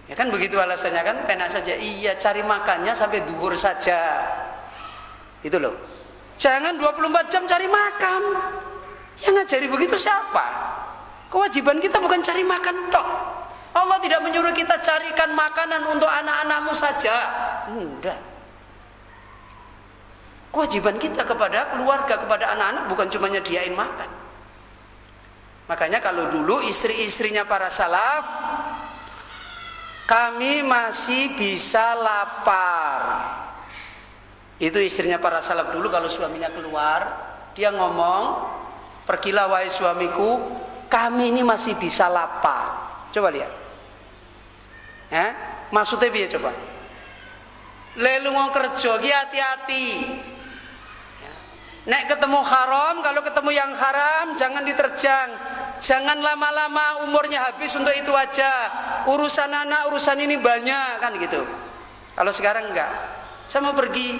Ya kan begitu alasannya kan, penak saja. Iya, cari makannya sampai duhur saja. Itu loh. Jangan 24 jam cari makan. Yang ngajari begitu siapa? Kewajiban kita bukan cari makan tok. Allah tidak menyuruh kita carikan makanan untuk anak-anakmu saja. Enggak. Kewajiban kita kepada keluarga, kepada anak-anak bukan cuma nyediain makan. Makanya kalau dulu istri-istrinya para salaf, kami masih bisa lapar. Itu istrinya para salaf dulu kalau suaminya keluar, dia ngomong, pergilah wahai suamiku, kami ini masih bisa lapar. Coba lihat. Maksudnya piye coba? Lelu mau kerja ki hati-hati. Nek ketemu haram, kalau ketemu yang haram jangan diterjang. Jangan lama-lama umurnya habis untuk itu aja. Urusan anak, urusan ini banyak kan gitu. Kalau sekarang enggak. Saya mau pergi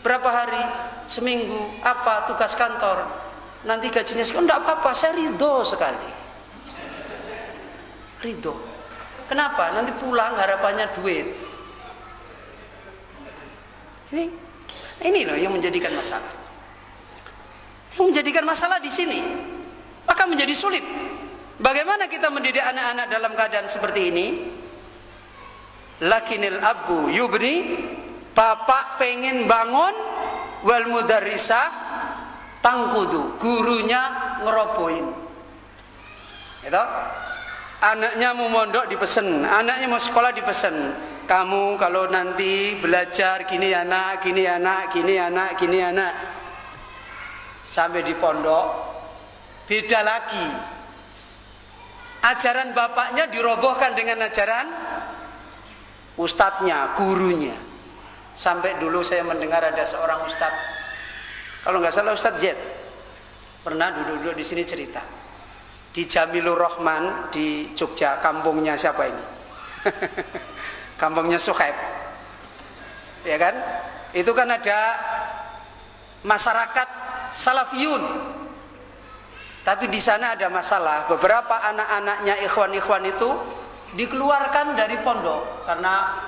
berapa hari? Seminggu. Apa tugas kantor? Nanti gajinya sekian. Enggak apa-apa, saya ridho sekali. Ridho. Kenapa? Nanti pulang harapannya duit. Ini loh yang menjadikan masalah. Yang menjadikan masalah di sini. Maka menjadi sulit. Bagaimana kita mendidik anak-anak dalam keadaan seperti ini? Lakinil abu yubni, bapak pengen bangun, wal mudarrisah tangkudu, gurunya ngerobohin. Gitu? Anaknya mau mondok dipesen, anaknya mau sekolah dipesen. Kamu kalau nanti belajar gini anak, gini anak, gini anak, gini anak. Sampai di pondok beda lagi. Ajaran bapaknya dirobohkan dengan ajaran ustadznya, gurunya. Sampai dulu saya mendengar ada seorang ustadz, kalau nggak salah Ustadz Z, pernah duduk-duduk di sini cerita di Jamilur Rahman di Jogja, kampungnya siapa ini? kampungnya Suhaib. Ya kan? Itu kan ada masyarakat salafiyun. Tapi di sana ada masalah. Beberapa anak-anaknya ikhwan-ikhwan itu dikeluarkan dari pondok karena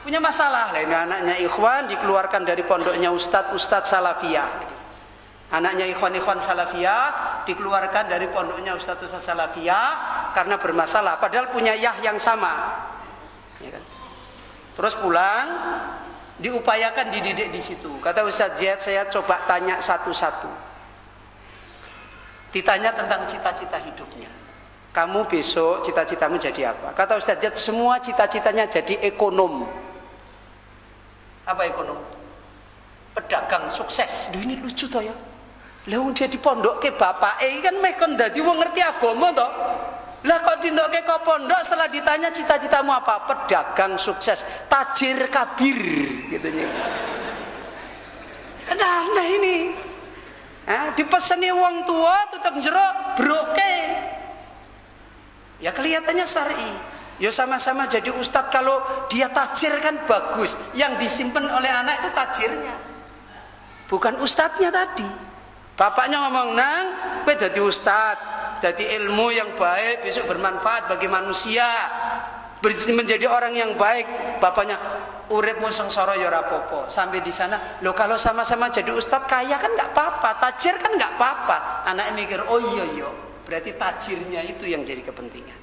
punya masalah. Ini anaknya ikhwan dikeluarkan dari pondoknya ustadz salafiyah. Anaknya ikhwan-ikhwan salafiyah dikeluarkan dari pondoknya ustadz salafiyah karena bermasalah. Padahal punya yah yang sama. Ya kan? Terus pulang, diupayakan dididik di situ. Kata Ustadz Ziyad, saya coba tanya satu-satu. Ditanya tentang cita-cita hidupnya. Kamu besok cita-citamu jadi apa? Kata Ustadz Ziyad, semua cita-citanya jadi ekonom. Apa ekonom? Pedagang sukses. Duh, ini lucu toh ya. Lah dia di pondok ke bapak kan meh kon dadi wong ngerti agama toh. Lah kok dindoke ke pondok setelah ditanya cita-citamu apa? Pedagang sukses, tajir kabir gitunya. Aneh ini. Dipeseni wong tua tutup jero broke. Ya kelihatannya syar'i. Ya sama-sama jadi ustadz, kalau dia tajir kan bagus. Yang disimpan oleh anak itu tajirnya, bukan ustadznya tadi. Bapaknya ngomong, nang, kowe dadi ustadz, dadi ilmu yang baik, besok bermanfaat bagi manusia, menjadi orang yang baik. Bapaknya, uripmu sengsara ya ora apa-apa. Sampai di sana, lo kalau sama-sama jadi ustadz kaya kan nggak apa-apa, tajir kan nggak apa-apa. Anaknya mikir, oh iya, berarti tajirnya itu yang jadi kepentingan.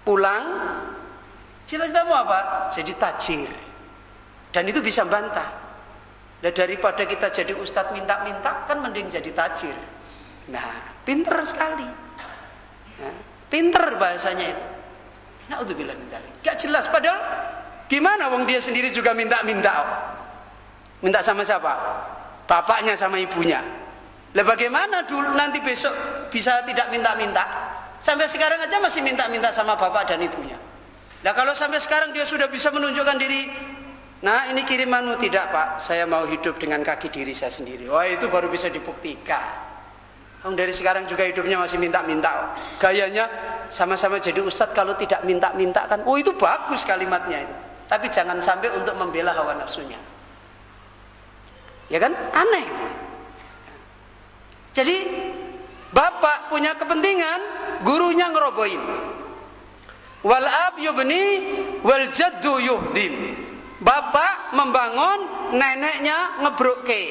Pulang, cita-citamu apa? Jadi tajir. Dan itu bisa bantah. Nah, daripada kita jadi ustadz minta-minta, kan mending jadi tajir. Nah, pinter sekali. Nah, pinter bahasanya itu. Na'udzubillah min dzalik. Gak jelas, padahal gimana wong dia sendiri juga minta-minta. Minta sama siapa? Bapaknya sama ibunya. Lah bagaimana dulu nanti besok bisa tidak minta-minta? Sampai sekarang aja masih minta-minta sama bapak dan ibunya. Nah, kalau sampai sekarang dia sudah bisa menunjukkan diri, nah ini kirimanmu, tidak pak, saya mau hidup dengan kaki diri saya sendiri. Wah, itu baru bisa dibuktikan. Dari sekarang juga hidupnya masih minta-minta. Gayanya sama-sama jadi ustadz, kalau tidak minta-minta kan, oh itu bagus kalimatnya itu. Tapi jangan sampai untuk membela hawa nafsunya. Ya kan? Aneh. Jadi bapak punya kepentingan, gurunya ngerobohin. Wal ab yubni wal jaddu yuhdim. Bapak membangun, neneknya ngebroke.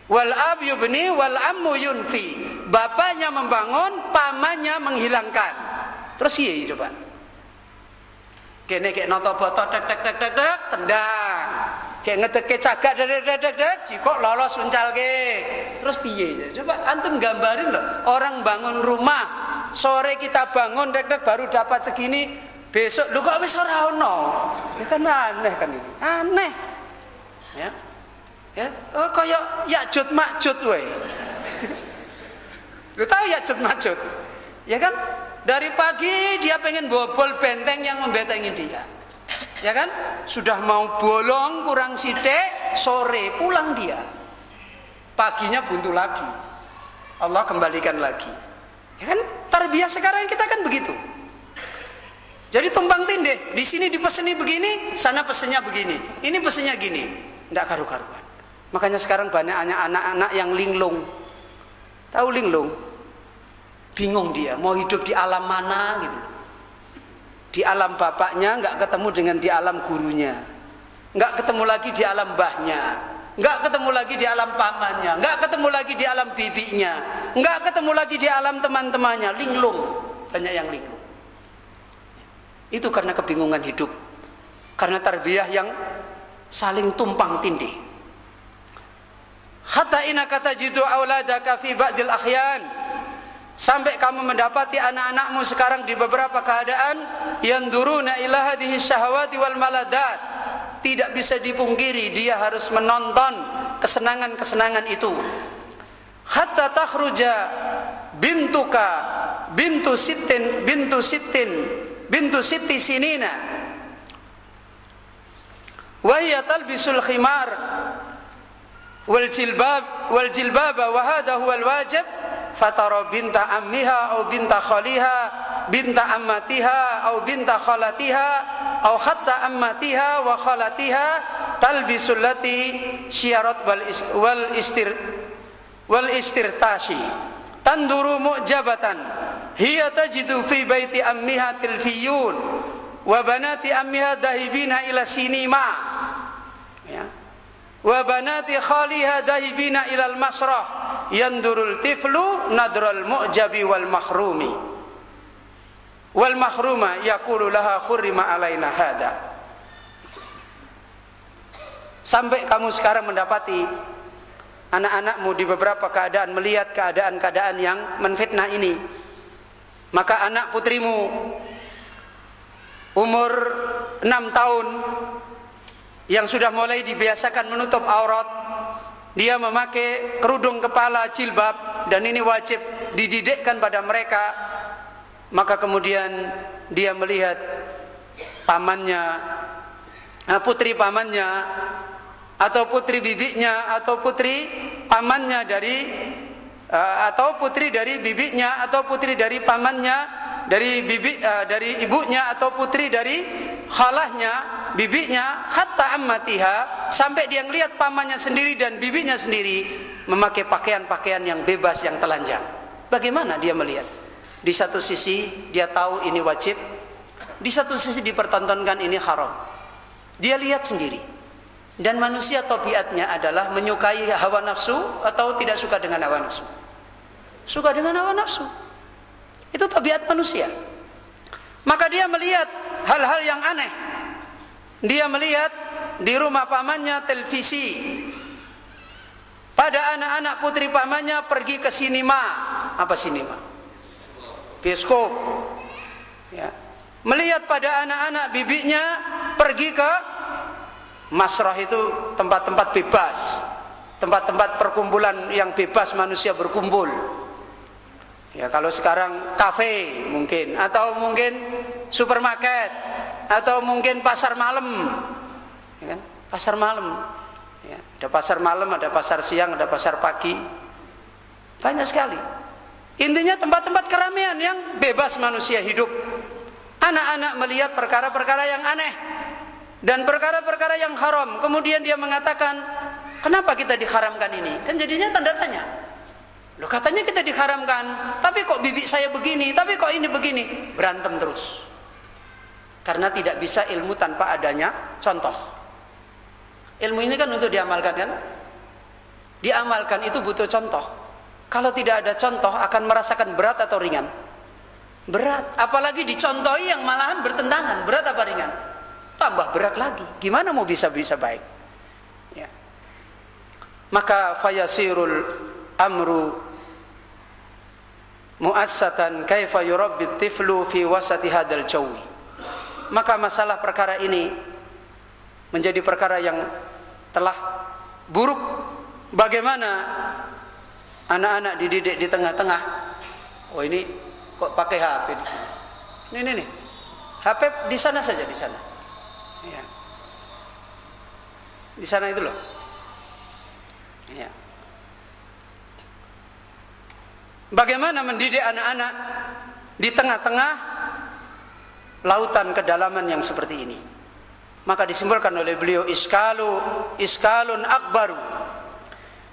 Wal ab yubni wal ammu yunfi. Bapaknya membangun, pamannya menghilangkan. Terus iya coba. Kene kayak noto boto tek tendang. Kayak ngedeke cagak dek jikok lolos uncalke. Terus piye? Coba antum gambarin loh. Orang bangun rumah, sore kita bangun dek baru dapat segini, besok lu kok wis ora ono. Ya kan aneh kan ini. Aneh. Ya. Ya, oh kaya Ya'jud Ma'jud wae. Lu tahu Ya'jud Ma'jud? Ya kan? Dari pagi dia pengen bobol benteng yang membentengi dia. Ya kan? Sudah mau bolong kurang sithik, sore pulang dia. Paginya buntu lagi. Allah kembalikan lagi. Ya kan? Tarbiyah sekarang kita kan begitu. Jadi tumpang tindih, di sini dipeseni begini, sana pesennya begini. Ini pesennya gini. Enggak karu-karuan. Makanya sekarang banyak anak-anak yang linglung. Tahu linglung? Bingung dia, mau hidup di alam mana gitu. Di alam bapaknya nggak ketemu dengan di alam gurunya, nggak ketemu lagi di alam mbahnya, nggak ketemu lagi di alam pamannya, nggak ketemu lagi di alam bibinya, nggak ketemu lagi di alam teman-temannya. Linglung, banyak yang linglung. Itu karena kebingungan hidup, karena tarbiyah yang saling tumpang tindih. Hatta inaka tajidu auladaka fi ba'dil ahyan. Sampai kamu mendapati anak-anakmu sekarang di beberapa keadaan yanduruna ila hadhihi syahawati wal maladat. Tidak bisa dipungkiri dia harus menonton kesenangan-kesenangan itu. Hatta takhruja bintuka bintu sitti sinina wa hiya talbisul khimar wal jilbaba wa hadha huwa al wajib. Fatara binta ammiha au binta khaliha binta ammatiha au binta khalatiha aw hatta ammatiha wa khalatiha talbisul lati syiarat wal istirtashi tanduru mu'jabatan hiya tajidu fi baiti ammiha tilfiyun wa banati ammiha dahibina ila sinima, ya, wa banati khaliha dahibina ila al-masrah yandurul tiflu nadral mu'jabi wal mahrumi wal mahruma yaqulu laha khurrima alaina hada. Sampai kamu sekarang mendapati anak-anakmu di beberapa keadaan melihat keadaan-keadaan yang menfitnah ini, maka anak putrimu umur 6 tahun yang sudah mulai dibiasakan menutup aurat, dia memakai kerudung kepala jilbab, dan ini wajib dididikkan pada mereka, maka kemudian dia melihat pamannya, putri pamannya, atau putri bibinya, atau putri pamannya dari atau putri dari bibinya, atau putri dari pamannya, dari dari ibunya, atau putri dari khalahnya, bibinya, hatta ammatiha, sampai dia melihat pamannya sendiri dan bibinya sendiri memakai pakaian-pakaian yang bebas, yang telanjang. Bagaimana dia melihat? Di satu sisi dia tahu ini wajib, di satu sisi dipertontonkan ini haram. Dia lihat sendiri. Dan manusia tabiatnya adalah menyukai hawa nafsu atau tidak suka dengan hawa nafsu. Suka dengan hawa nafsu. Itu tabiat manusia. Maka dia melihat hal-hal yang aneh. Dia melihat di rumah pamannya televisi. Pada anak-anak putri pamannya pergi ke sinema. Apa sinema? Bioskop. Ya. Melihat pada anak-anak bibinya pergi ke masrah, itu tempat-tempat bebas, tempat-tempat perkumpulan yang bebas manusia berkumpul. Ya, kalau sekarang kafe mungkin, atau mungkin supermarket, atau mungkin pasar malam, ya kan? Pasar malam, ya, ada pasar malam, ada pasar siang, ada pasar pagi, banyak sekali. Intinya tempat-tempat keramaian yang bebas manusia hidup. Anak-anak melihat perkara-perkara yang aneh dan perkara-perkara yang haram, kemudian dia mengatakan, kenapa kita diharamkan ini? Kan jadinya tanda tanya. Loh, katanya kita diharamkan, tapi kok bibi saya begini, tapi kok ini begini. Berantem terus. Karena tidak bisa ilmu tanpa adanya contoh. Ilmu ini kan untuk diamalkan, kan? Diamalkan itu butuh contoh. Kalau tidak ada contoh akan merasakan berat atau ringan? Berat. Apalagi dicontohi yang malahan bertentangan. Berat apa ringan? Tambah berat lagi. Gimana mau bisa baik? Ya. Maka fayasirul amru muassatan kaifa yurabbit tiflu fi wasati hadal jawi. Maka masalah perkara ini menjadi perkara yang telah buruk. Bagaimana anak-anak dididik di tengah-tengah? Oh, ini kok pakai HP di sini? Ini HP di sana saja, di sana. Ya. Di sana itu loh. Ya. Bagaimana mendidik anak-anak di tengah-tengah lautan kedalaman yang seperti ini? Maka disimpulkan oleh beliau, iskalun akbaru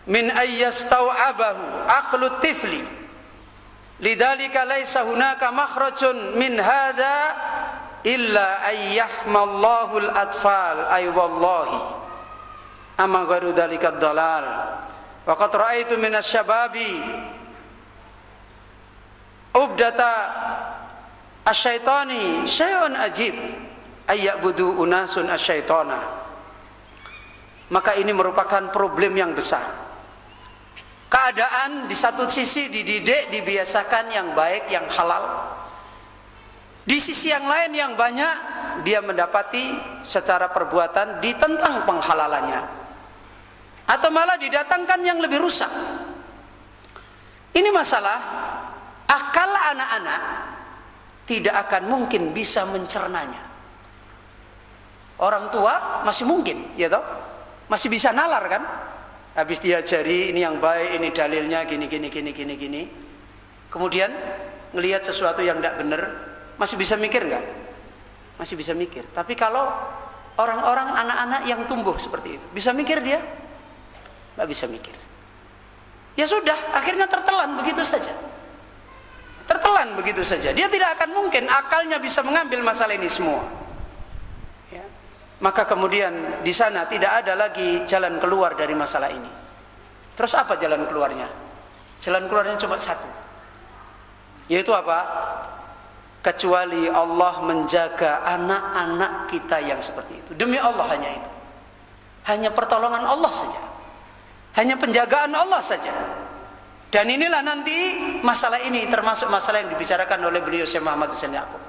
min ayyastau'abahu aqlu tifli lidzalika laisa hunaka makhrajun min hadza illa ayyahmallahu al-atfal ay wallahi amma ghairu dzalika ad-dalal wa qad ra'aitu min asy-syababi ubdata asyaitani syai'un ajib ayya'budu unasun asyaitana. Maka ini merupakan problem yang besar. Keadaan di satu sisi dididik, dibiasakan yang baik, yang halal. Di sisi yang lain yang banyak dia mendapati secara perbuatan ditentang penghalalannya, atau malah didatangkan yang lebih rusak. Ini masalah akal anak-anak tidak akan mungkin bisa mencernanya. Orang tua masih mungkin, ya toh, masih bisa nalar kan? Habis diajari ini yang baik, ini dalilnya gini. Kemudian ngelihat sesuatu yang tidak benar, masih bisa mikir nggak? masih bisa mikir. Tapi kalau orang-orang, anak-anak yang tumbuh seperti itu, bisa mikir dia? Nggak bisa mikir. Ya sudah, akhirnya tertelan begitu saja. Tertelan begitu saja. Dia tidak akan mungkin akalnya bisa mengambil masalah ini semua. Ya. Maka kemudian di sana tidak ada lagi jalan keluar dari masalah ini. Terus apa jalan keluarnya? Jalan keluarnya cuma satu. Yaitu apa? Kecuali Allah menjaga anak-anak kita yang seperti itu. Demi Allah hanya itu. Hanya pertolongan Allah saja. Hanya penjagaan Allah saja. Dan inilah nanti masalah ini termasuk masalah yang dibicarakan oleh beliau Syekh Muhammad Husain Ya'qub.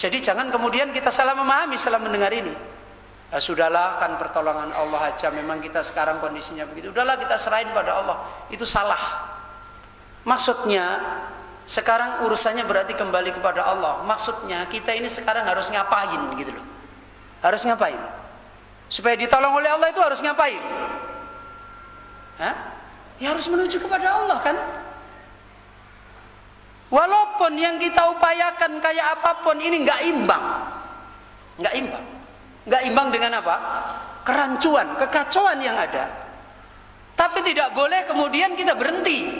Jadi jangan kemudian kita salah memahami setelah mendengar ini. Ya, sudahlah, kan pertolongan Allah aja, memang kita sekarang kondisinya begitu. Udahlah, kita serahin pada Allah. Itu salah. Maksudnya sekarang urusannya berarti kembali kepada Allah. Maksudnya kita ini sekarang harus ngapain gitu loh. Harus ngapain? Supaya ditolong oleh Allah itu harus ngapain? Hah? Ya harus menuju kepada Allah kan? Walaupun yang kita upayakan kayak apapun ini nggak imbang. Nggak imbang. Nggak imbang dengan apa? Kerancuan, kekacauan yang ada. Tapi tidak boleh kemudian kita berhenti.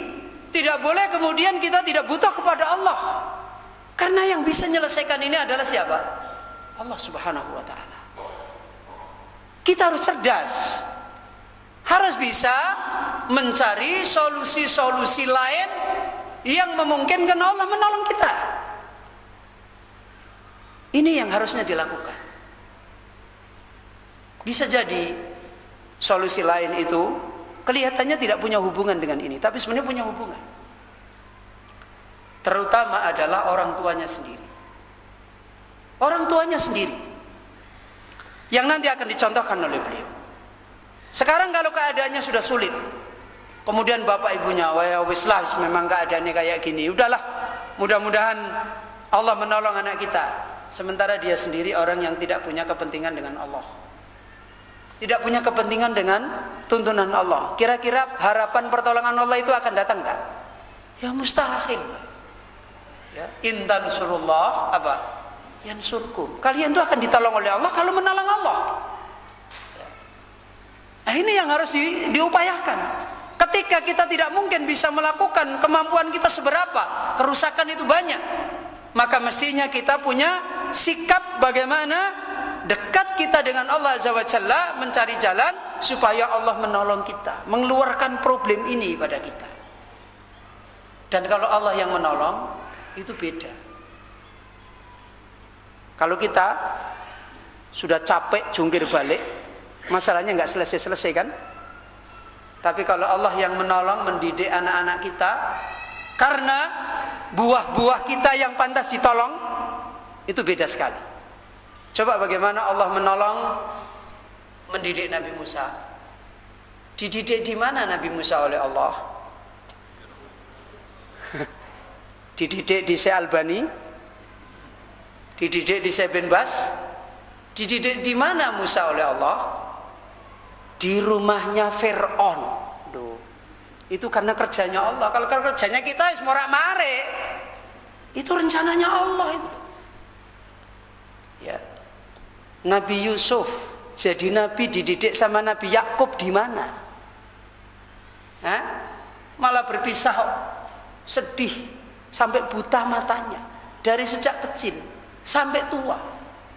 Tidak boleh kemudian kita tidak butuh kepada Allah. Karena yang bisa menyelesaikan ini adalah siapa? Allah Subhanahu wa ta'ala. Kita harus cerdas. Harus bisa mencari solusi-solusi lain yang memungkinkan Allah menolong kita. Ini yang harusnya dilakukan. Bisa jadi solusi lain itu kelihatannya tidak punya hubungan dengan ini, tapi sebenarnya punya hubungan. Terutama adalah orang tuanya sendiri. Orang tuanya sendiri yang nanti akan dicontohkan oleh beliau. Sekarang kalau keadaannya sudah sulit, kemudian bapak ibunya, wah wislah memang keadaannya kayak gini, udahlah, mudah-mudahan Allah menolong anak kita. Sementara dia sendiri orang yang tidak punya kepentingan dengan Allah, tidak punya kepentingan dengan tuntunan Allah. Kira-kira harapan pertolongan Allah itu akan datang tak? Ya mustahil. Ya, intan surullah apa? Yansurkum. Kalian itu akan ditolong oleh Allah kalau menolong Allah. Nah ini yang harus diupayakan. Ketika kita tidak mungkin bisa melakukan, kemampuan kita seberapa, kerusakan itu banyak, maka mestinya kita punya sikap bagaimana dekat kita dengan Allah Azza wa Jalla, mencari jalan supaya Allah menolong kita, mengeluarkan problem ini pada kita. Dan kalau Allah yang menolong, itu beda. Kalau kita sudah capek jungkir balik, masalahnya nggak selesai-selesai kan? Tapi kalau Allah yang menolong, mendidik anak-anak kita, karena buah-buah kita yang pantas ditolong, itu beda sekali. Coba bagaimana Allah menolong, mendidik Nabi Musa. Dididik di mana Nabi Musa oleh Allah? Dididik di Syekh Albani, dididik di Syekh bin Bas, dididik di mana Musa oleh Allah? Di rumahnya Fir'aun. Itu karena kerjanya Allah. Kalau kerjanya kita morak mare, itu rencananya Allah itu. Ya. Nabi Yusuf jadi nabi dididik sama Nabi Yakub di mana? Hah? Malah berpisah, sedih sampai buta matanya dari sejak kecil sampai tua.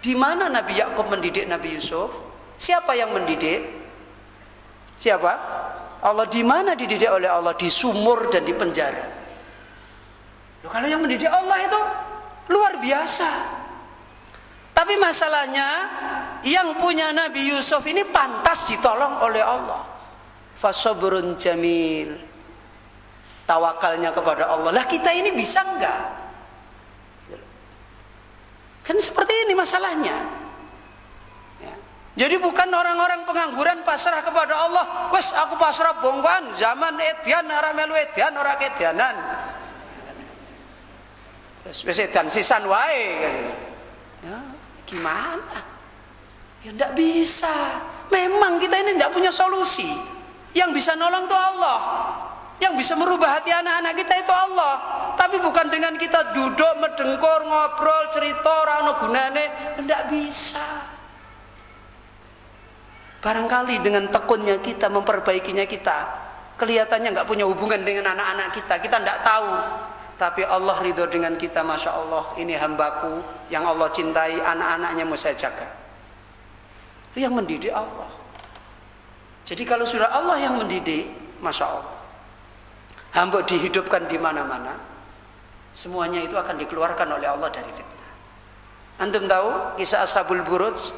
Di mana Nabi Yakub mendidik Nabi Yusuf? Siapa yang mendidik? Siapa? Allah. Di mana dididik oleh Allah? Di sumur dan di penjara. Loh, kalau yang mendidik Allah itu luar biasa. Tapi masalahnya yang punya Nabi Yusuf ini pantas ditolong oleh Allah. Fasabrun jamil. Tawakalnya kepada Allah. Lah kita ini bisa enggak? Kan seperti ini masalahnya. Jadi bukan orang-orang pengangguran pasrah kepada Allah. Wes aku pasrah bongkoan, zaman edian ora melu edian ora kedianan. Wes edian sisan wae. Ya, gimana? Ya ndak bisa. Memang kita ini ndak punya solusi. Yang bisa nolong itu Allah. Yang bisa merubah hati anak-anak kita itu Allah. Tapi bukan dengan kita duduk mendengkur, ngobrol, cerita ora ono gunane, ndak bisa. Barangkali dengan tekunnya kita, memperbaikinya kita, kelihatannya nggak punya hubungan dengan anak-anak kita ndak tahu. Tapi Allah ridho dengan kita, Masya Allah, ini hambaku yang Allah cintai, anak-anaknya mau saya jaga. Yang mendidik Allah. Jadi kalau sudah Allah yang mendidik, Masya Allah, hamba dihidupkan di mana-mana, semuanya itu akan dikeluarkan oleh Allah dari fitnah. Antum tahu kisah Ashabul Buruj,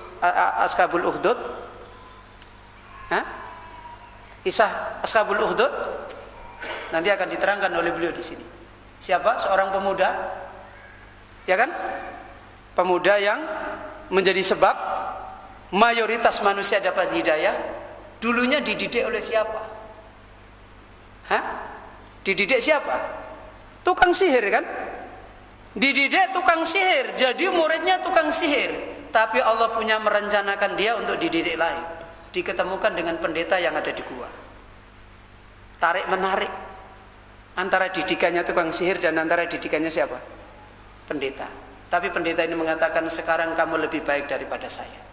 Ashabul Ukhdud? Hah? Kisah Ashabul Ukhdud nanti akan diterangkan oleh beliau di sini. Siapa? Seorang pemuda, ya kan? Pemuda yang menjadi sebab mayoritas manusia dapat hidayah. Dulunya dididik oleh siapa? Hah? Dididik siapa? Tukang sihir kan? Dididik tukang sihir, jadi muridnya tukang sihir. Tapi Allah punya merencanakan dia untuk dididik lain. Diketemukan dengan pendeta yang ada di gua. Tarik menarik antara didikannya tukang sihir dan antara didikannya siapa? Pendeta. Tapi pendeta ini mengatakan, sekarang kamu lebih baik daripada saya.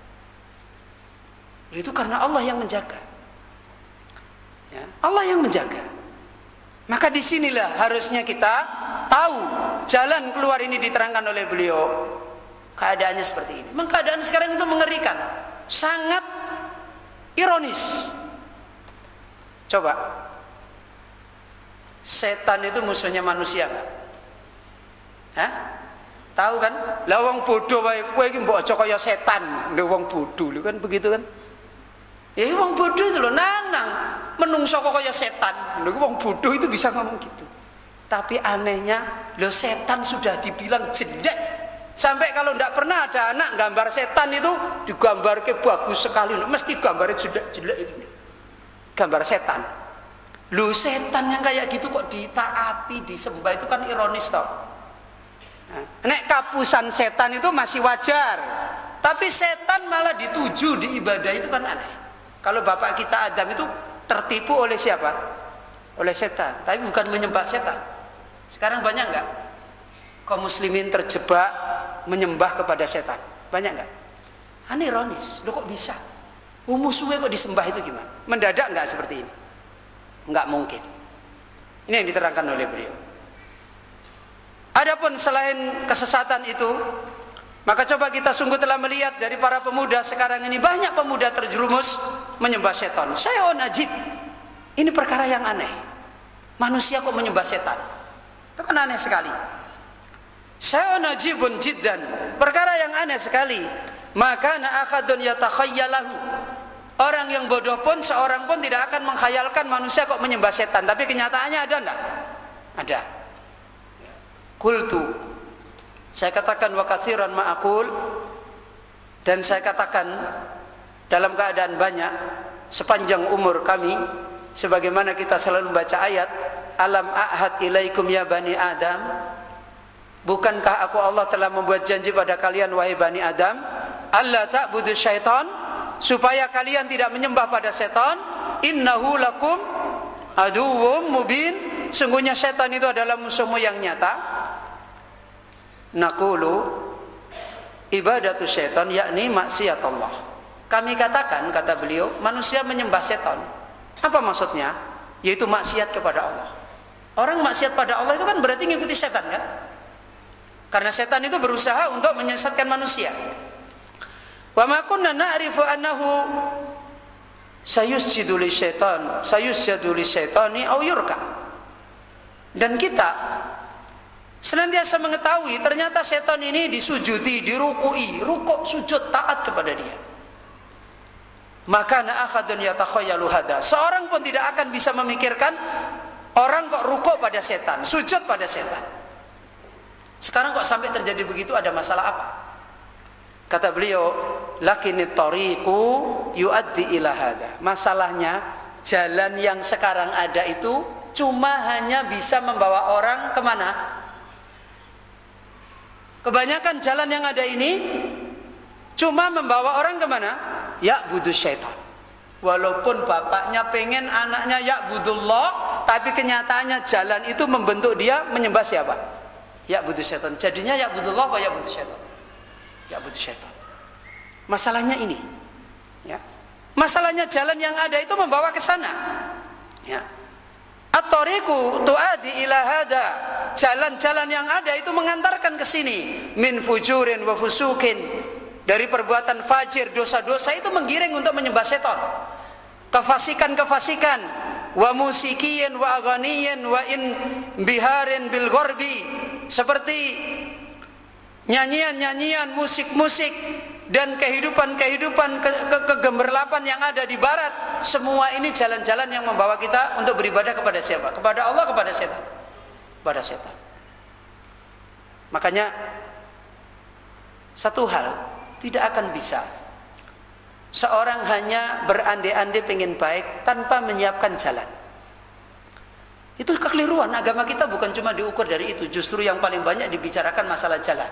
Itu karena Allah yang menjaga, ya, Allah yang menjaga. Maka disinilah harusnya kita tahu jalan keluar ini diterangkan oleh beliau. Keadaannya seperti ini. Memang keadaan sekarang itu mengerikan, sangat ironis. Coba, setan itu musuhnya manusia kan? Hah? Tahu kan? Lah wong bodoh wae kowe iki mbok aja kaya setan. Lho wong bodoh lho kan begitu kan? Ya wong bodoh itu lho nang menungso kok kaya setan. Lho wong bodoh itu bisa ngomong gitu. Tapi anehnya, lho setan sudah dibilang jelek. Sampai kalau tidak pernah ada anak gambar setan itu digambar ke bagus sekali, mesti gambarnya jelek-jelek ini. Gambar setan. Lu setan yang kayak gitu kok ditaati, disembah, itu kan ironis toh. Nah, nek kapusan setan itu masih wajar, tapi setan malah dituju di ibadah itu kan aneh. Kalau bapak kita Adam itu tertipu oleh siapa? Oleh setan, tapi bukan menyembah setan. Sekarang banyak nggak kaum muslimin terjebak menyembah kepada setan? Banyak nggak? Aneh, ironis. Loh kok bisa? Musuhnya kok disembah itu gimana? Mendadak nggak seperti ini? Nggak mungkin. Ini yang diterangkan oleh beliau. Adapun selain kesesatan itu, maka coba kita sungguh telah melihat dari para pemuda sekarang ini, banyak pemuda terjerumus menyembah setan. Saya najib. Ini perkara yang aneh. Manusia kok menyembah setan? Itu kan aneh sekali. Saya najibun jiddan. Perkara yang aneh sekali. Maka na akhadun yatakhayyalahu. Orang yang bodoh pun, seorang pun tidak akan menghayalkan manusia kok menyembah setan. Tapi kenyataannya ada enggak? Ada. Qultu, saya katakan wa katsiran ma'akul, dan saya katakan dalam keadaan banyak sepanjang umur kami, sebagaimana kita selalu membaca ayat alam a'had ilaikum ya bani Adam, bukankah aku Allah telah membuat janji pada kalian wahai bani Adam, alla ta'budu syaitan, supaya kalian tidak menyembah pada setan, innahu lakum aduwwum mubin, sungguhnya setan itu adalah musuhmu yang nyata. Naqulu ibadatu syaitan yakni maksiat Allah. Kami katakan, kata beliau, manusia menyembah setan. Apa maksudnya? Yaitu maksiat kepada Allah. Orang maksiat pada Allah itu kan berarti ngikuti setan kan? Karena setan itu berusaha untuk menyesatkan manusia. Wa ma kunna na'rifu annahu sayusjidu lisyaitan, sayusjadu lisyaitani aw yurka. Dan kita senantiasa mengetahui ternyata setan ini disujudi, dirukui, rukuk sujud taat kepada dia. Maka na akhadun yatakhayyalu hada. Seorang pun tidak akan bisa memikirkan orang kok rukuk pada setan, sujud pada setan. Sekarang kok sampai terjadi begitu, ada masalah apa? Kata beliau, lakinit tariqu yuaddi ila hada. Masalahnya jalan yang sekarang ada itu cuma hanya bisa membawa orang kemana? Kebanyakan jalan yang ada ini cuma membawa orang kemana? Ya budus syaitan. Walaupun bapaknya pengen anaknya ya budullah, tapi kenyataannya jalan itu membentuk dia menyembah siapa? Ya'budu syaitan. Jadinya ya'budullah apa ya'budu syaitan? Ya'budu syaitan. Masalahnya ini, ya. Masalahnya jalan yang ada itu membawa ke sana. Ya. At-tariqu tu'adi ila hada. Jalan-jalan yang ada itu mengantarkan ke sini. Min fujurin wa fusukin. Dari perbuatan fajir, dosa-dosa itu menggiring untuk menyembah setan. Kefasikan-kefasikan, wa musikiyin wa aghaniyin wa in biharin bil gharbi, seperti nyanyian-nyanyian, musik-musik dan kehidupan-kehidupan kegemerlapan yang ada di barat. Semua ini jalan-jalan yang membawa kita untuk beribadah kepada siapa? Kepada Allah, kepada setan. Kepada setan. Makanya satu hal tidak akan bisa. Seorang hanya berandai-andai pengen baik tanpa menyiapkan jalan. Itu kekeliruan. Agama kita bukan cuma diukur dari itu. Justru yang paling banyak dibicarakan masalah jalan.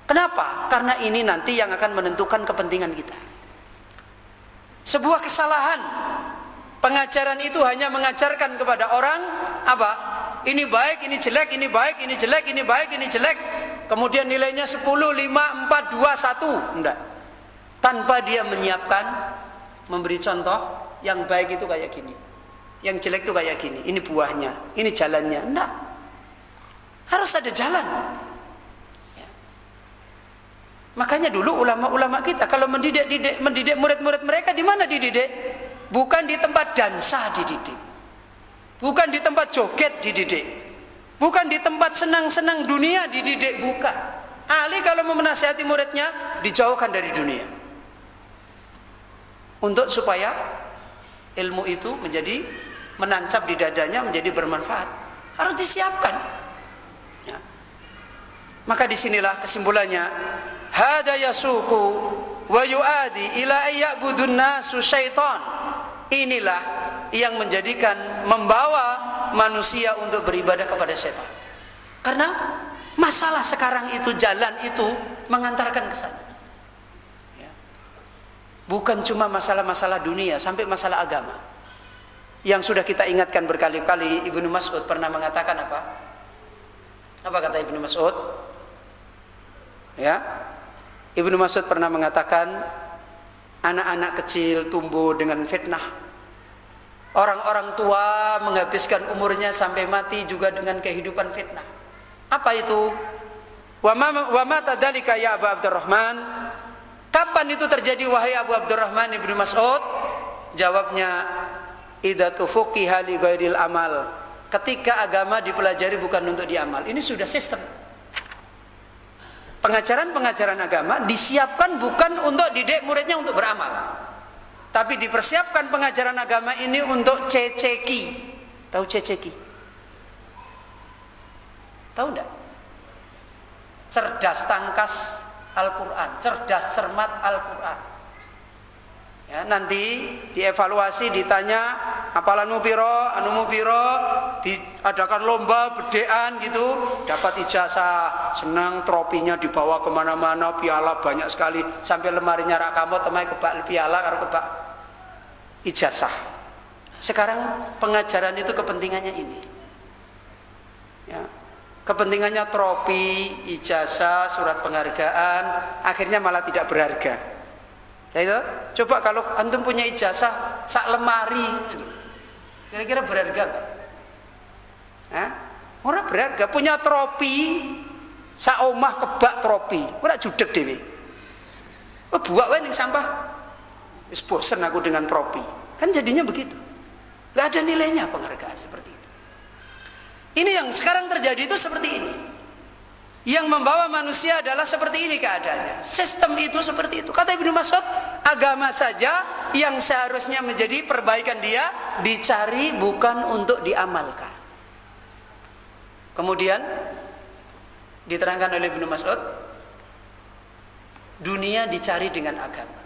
Kenapa? Karena ini nanti yang akan menentukan kepentingan kita. Sebuah kesalahan. Pengajaran itu hanya mengajarkan kepada orang apa? Ini baik, ini jelek, ini baik, ini jelek, ini baik, ini jelek. Kemudian nilainya 10, 5, 4, 2, 1. Enggak. Tanpa dia menyiapkan, memberi contoh, yang baik itu kayak gini, yang jelek itu kayak gini, ini buahnya, ini jalannya. Enggak, harus ada jalan ya. Makanya dulu ulama-ulama kita kalau mendidik murid-murid mereka, di mana dididik? Bukan di tempat dansa dididik, bukan di tempat joget dididik, bukan di tempat senang-senang dunia dididik, bukan. Ali kalau mau menasihati muridnya, dijauhkan dari dunia, untuk supaya ilmu itu menjadi menancap di dadanya, menjadi bermanfaat. Harus disiapkan ya. Maka disinilah kesimpulannya, hada yasuku wa yu'adi ila ayyabudun nasu syaitan. Inilah yang menjadikan, membawa manusia untuk beribadah kepada setan. Karena masalah sekarang itu, jalan itu mengantarkan ke sana. Bukan cuma masalah-masalah dunia, sampai masalah agama. Yang sudah kita ingatkan berkali-kali, Ibnu Mas'ud pernah mengatakan apa? Apa kata Ibnu Mas'ud? Ya, Ibnu Mas'ud pernah mengatakan, anak-anak kecil tumbuh dengan fitnah. Orang-orang tua menghabiskan umurnya sampai mati juga dengan kehidupan fitnah. Apa itu? Wa ma tadzalika ya Abu Abdurrahman? Kapan itu terjadi wahai Abu Abdurrahman Ibnu Mas'ud? Jawabnya, idza tufuqiha li ghairil amal. Ketika agama dipelajari bukan untuk diamal. Ini sudah sistem. Pengajaran-pengajaran agama disiapkan bukan untuk didik muridnya untuk beramal, tapi dipersiapkan pengajaran agama ini untuk ceceki. Tahu ceceki? Tahu enggak? Cerdas tangkas Al-Quran, cerdas cermat Al-Quran ya, nanti dievaluasi, ditanya hafalanmu piro, anumu piro, diadakan lomba bedean gitu, dapat ijazah, senang, tropinya dibawa kemana-mana, piala banyak sekali, sampai lemarinya rak kamot temai kebak piala karo kebak ijazah. Sekarang pengajaran itu kepentingannya ini ya. Kepentingannya trofi, ijazah, surat penghargaan, akhirnya malah tidak berharga. Ya itu, coba kalau antum punya ijazah sak lemari, kira-kira berharga enggak? Ora berharga. Punya trofi sak omah kebak trofi, ora judeg dhewe. Buak wae ning sampah. Wis bosen aku dengan trofi. Kan jadinya begitu. Enggak ada nilainya penghargaan seperti itu. Ini yang sekarang terjadi itu seperti ini. Yang membawa manusia adalah seperti ini keadaannya. Sistem itu seperti itu. Kata Ibnu Mas'ud, agama saja yang seharusnya menjadi perbaikan dia dicari bukan untuk diamalkan. Kemudian diterangkan oleh Ibnu Mas'ud, dunia dicari dengan agama.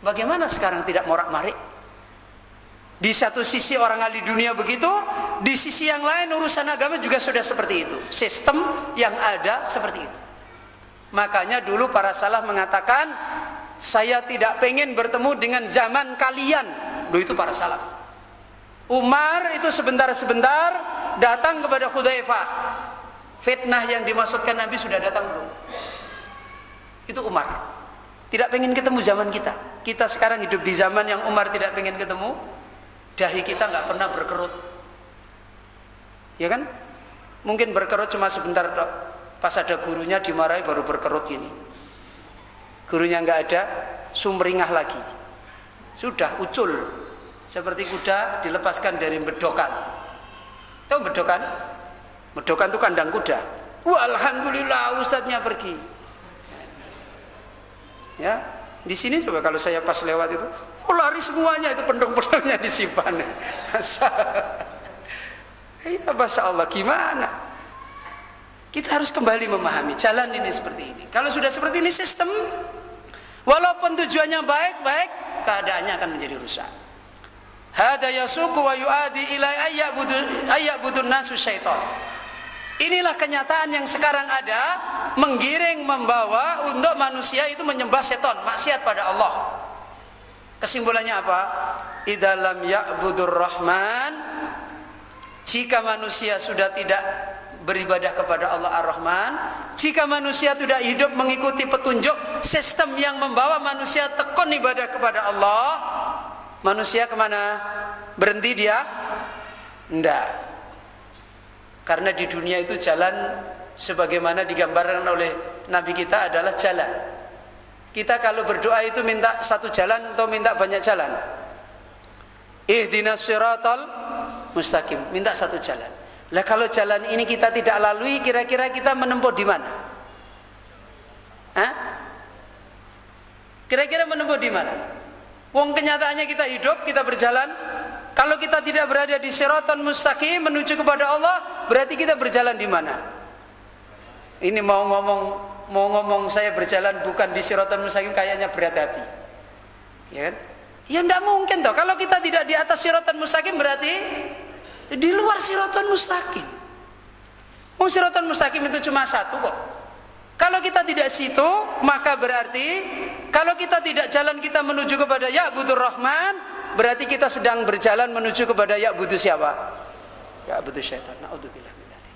Bagaimana sekarang tidak morak-marik? Di satu sisi orang ahli dunia begitu, di sisi yang lain urusan agama juga sudah seperti itu. Sistem yang ada seperti itu. Makanya dulu para salaf mengatakan, saya tidak pengen bertemu dengan zaman kalian. Dulu itu para salaf. Umar itu sebentar-sebentar datang kepada Hudzaifah. Fitnah yang dimaksudkan Nabi sudah datang belum? Itu Umar. Tidak pengen ketemu zaman kita. Kita sekarang hidup di zaman yang Umar tidak pengen ketemu. Dahi kita nggak pernah berkerut. Ya kan? Mungkin berkerut cuma sebentar. Pas ada gurunya dimarahi baru berkerut gini. Gurunya nggak ada, sumringah lagi. Sudah ucul. Seperti kuda dilepaskan dari bedokan. Tahu bedokan? Bedokan itu kandang kuda. Wah, alhamdulillah ustadznya pergi. Ya, di sini coba kalau saya pas lewat itu, lari semuanya itu pendong-pendongnya disimpan. Ya, masya Allah, gimana? Kita harus kembali memahami jalan ini seperti ini. Kalau sudah seperti ini sistem, walaupun tujuannya baik-baik, keadaannya akan menjadi rusak. Hada yasuku wa yu'adi ila ayyabudun nasu syaitan. Inilah kenyataan yang sekarang ada, menggiring, membawa untuk manusia itu menyembah setan, maksiat pada Allah. Kesimpulannya apa? Idza lam ya'budur rahman, jika manusia sudah tidak beribadah kepada Allah Ar-Rahman, jika manusia tidak hidup mengikuti petunjuk sistem yang membawa manusia tekun ibadah kepada Allah, manusia kemana? Berhenti dia? Enggak. Karena di dunia itu jalan sebagaimana digambarkan oleh Nabi kita adalah jalan. Kita kalau berdoa itu minta satu jalan atau minta banyak jalan? Ihdinas siratal mustaqim, minta satu jalan. Lah kalau jalan ini kita tidak lalui, kira-kira kita menempuh di mana? Hah? Kira-kira menempuh di mana? Wong kenyataannya kita hidup, kita berjalan. Kalau kita tidak berada di siratal mustaqim menuju kepada Allah, berarti kita berjalan di mana? Ini mau ngomong saya berjalan bukan di siratal mustaqim, kayaknya berat hati. Ya kan? Ya enggak mungkin toh. Kalau kita tidak di atas siratal mustaqim berarti di luar siratal mustaqim. Oh, siratal mustaqim itu cuma satu kok. Kalau kita tidak situ, maka berarti kalau kita tidak jalan kita menuju kepada Ya'budur Rahman, berarti kita sedang berjalan menuju kepada Ya'budu siapa? Ya'budu syaitan. Na'udzubillah min dzalik.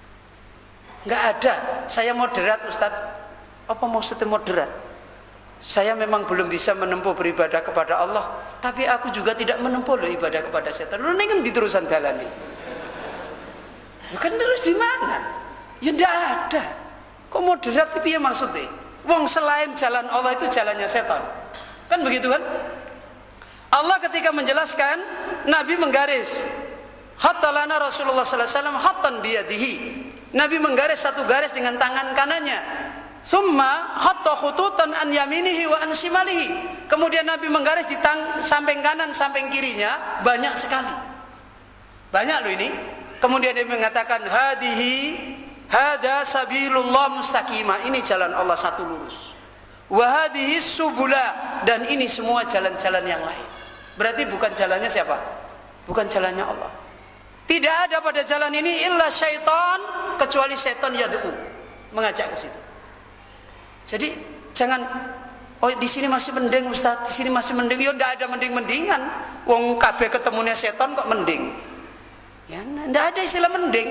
Enggak ada. Saya moderat, Ustaz. Apa maksudnya moderat? Saya memang belum bisa menempuh beribadah kepada Allah, tapi aku juga tidak menempuh loh ibadah kepada setan. Lu ini kan di terusan jalan ini. Kan terus di mana? Ya enggak ada. Kok moderat tapi ya maksudnya? Wong selain jalan Allah itu jalannya setan. Kan begitu kan? Allah ketika menjelaskan, Nabi menggaris. Hatta lana Rasulullah sallallahu alaihi wasallam hattan biyadihi. Nabi menggaris satu garis dengan tangan kanannya. Summa hatta khututan an yaminihi wa an shimalihi. Kemudian Nabi menggaris di samping kanan, samping kirinya, banyak sekali. Banyak loh ini. Kemudian dia mengatakan hada sabilullah mustaqimah. Ini jalan Allah satu lurus. Wa hadhihi subula, dan ini semua jalan-jalan yang lain. Berarti bukan jalannya siapa? Bukan jalannya Allah. Tidak ada pada jalan ini illa syaitan, kecuali syaitan yad'u, mengajak ke situ. Jadi jangan di sini masih mending Ustaz, di sini masih mending. Ya enggak ada mending-mendingan. Wong kabeh ketemunya setan kok mending. Ya enggak ada istilah mending.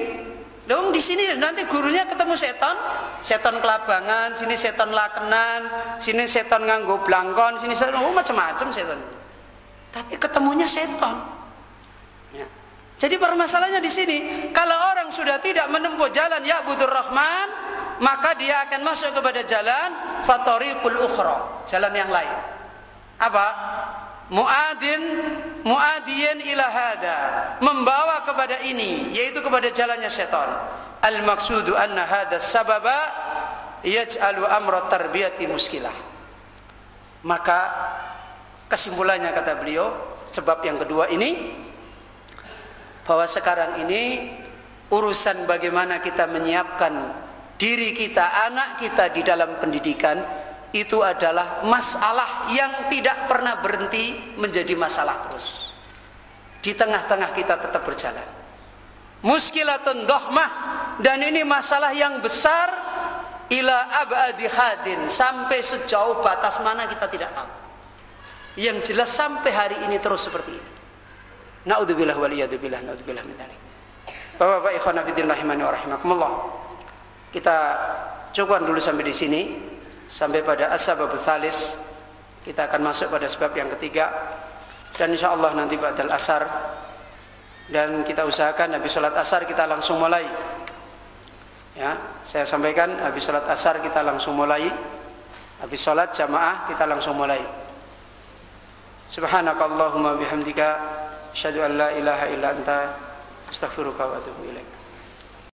Dong di sini nanti gurunya ketemu setan, setan kelabangan, sini setan lakenan, sini setan nganggo blangkon, sini setan macam-macam setan. Tapi ketemunya setan. Ya. Jadi permasalahannya di sini, kalau orang sudah tidak menempuh jalan Ya'budur Rahman, maka dia akan masuk kepada jalan fatoriqul ukhra, jalan yang lain. Apa? Mu'adiyan ila hada, membawa kepada ini, yaitu kepada jalannya setan. Al maksudu anna hada sababa yaj'alu amra tarbiyati muskilah. Maka kesimpulannya kata beliau, sebab yang kedua ini, bahwa sekarang ini urusan bagaimana kita menyiapkan diri kita, anak kita di dalam pendidikan, itu adalah masalah yang tidak pernah berhenti menjadi masalah terus. Di tengah-tengah kita tetap berjalan. Muskilatun dohmah, dan ini masalah yang besar ila abadi hadin, sampai sejauh batas mana kita tidak tahu. Yang jelas sampai hari ini terus seperti ini. Naudzubillah wal iyadzubillah, naudzubillah min dzalik. Bapak-bapak ikhwan fillah rahimani wa rahimakumullah. Kita cukupkan dulu sampai di sini, sampai pada as-sababul tsalis. Kita akan masuk pada sebab yang ketiga, dan insyaallah nanti ba'dal asar, dan kita usahakan habis salat asar kita langsung mulai. Ya, saya sampaikan habis salat asar kita langsung mulai. Habis salat jamaah kita langsung mulai. Subhanakallahumma bihamdika asyhadu an la ilaha illa anta astaghfiruka wa atubu ilaik.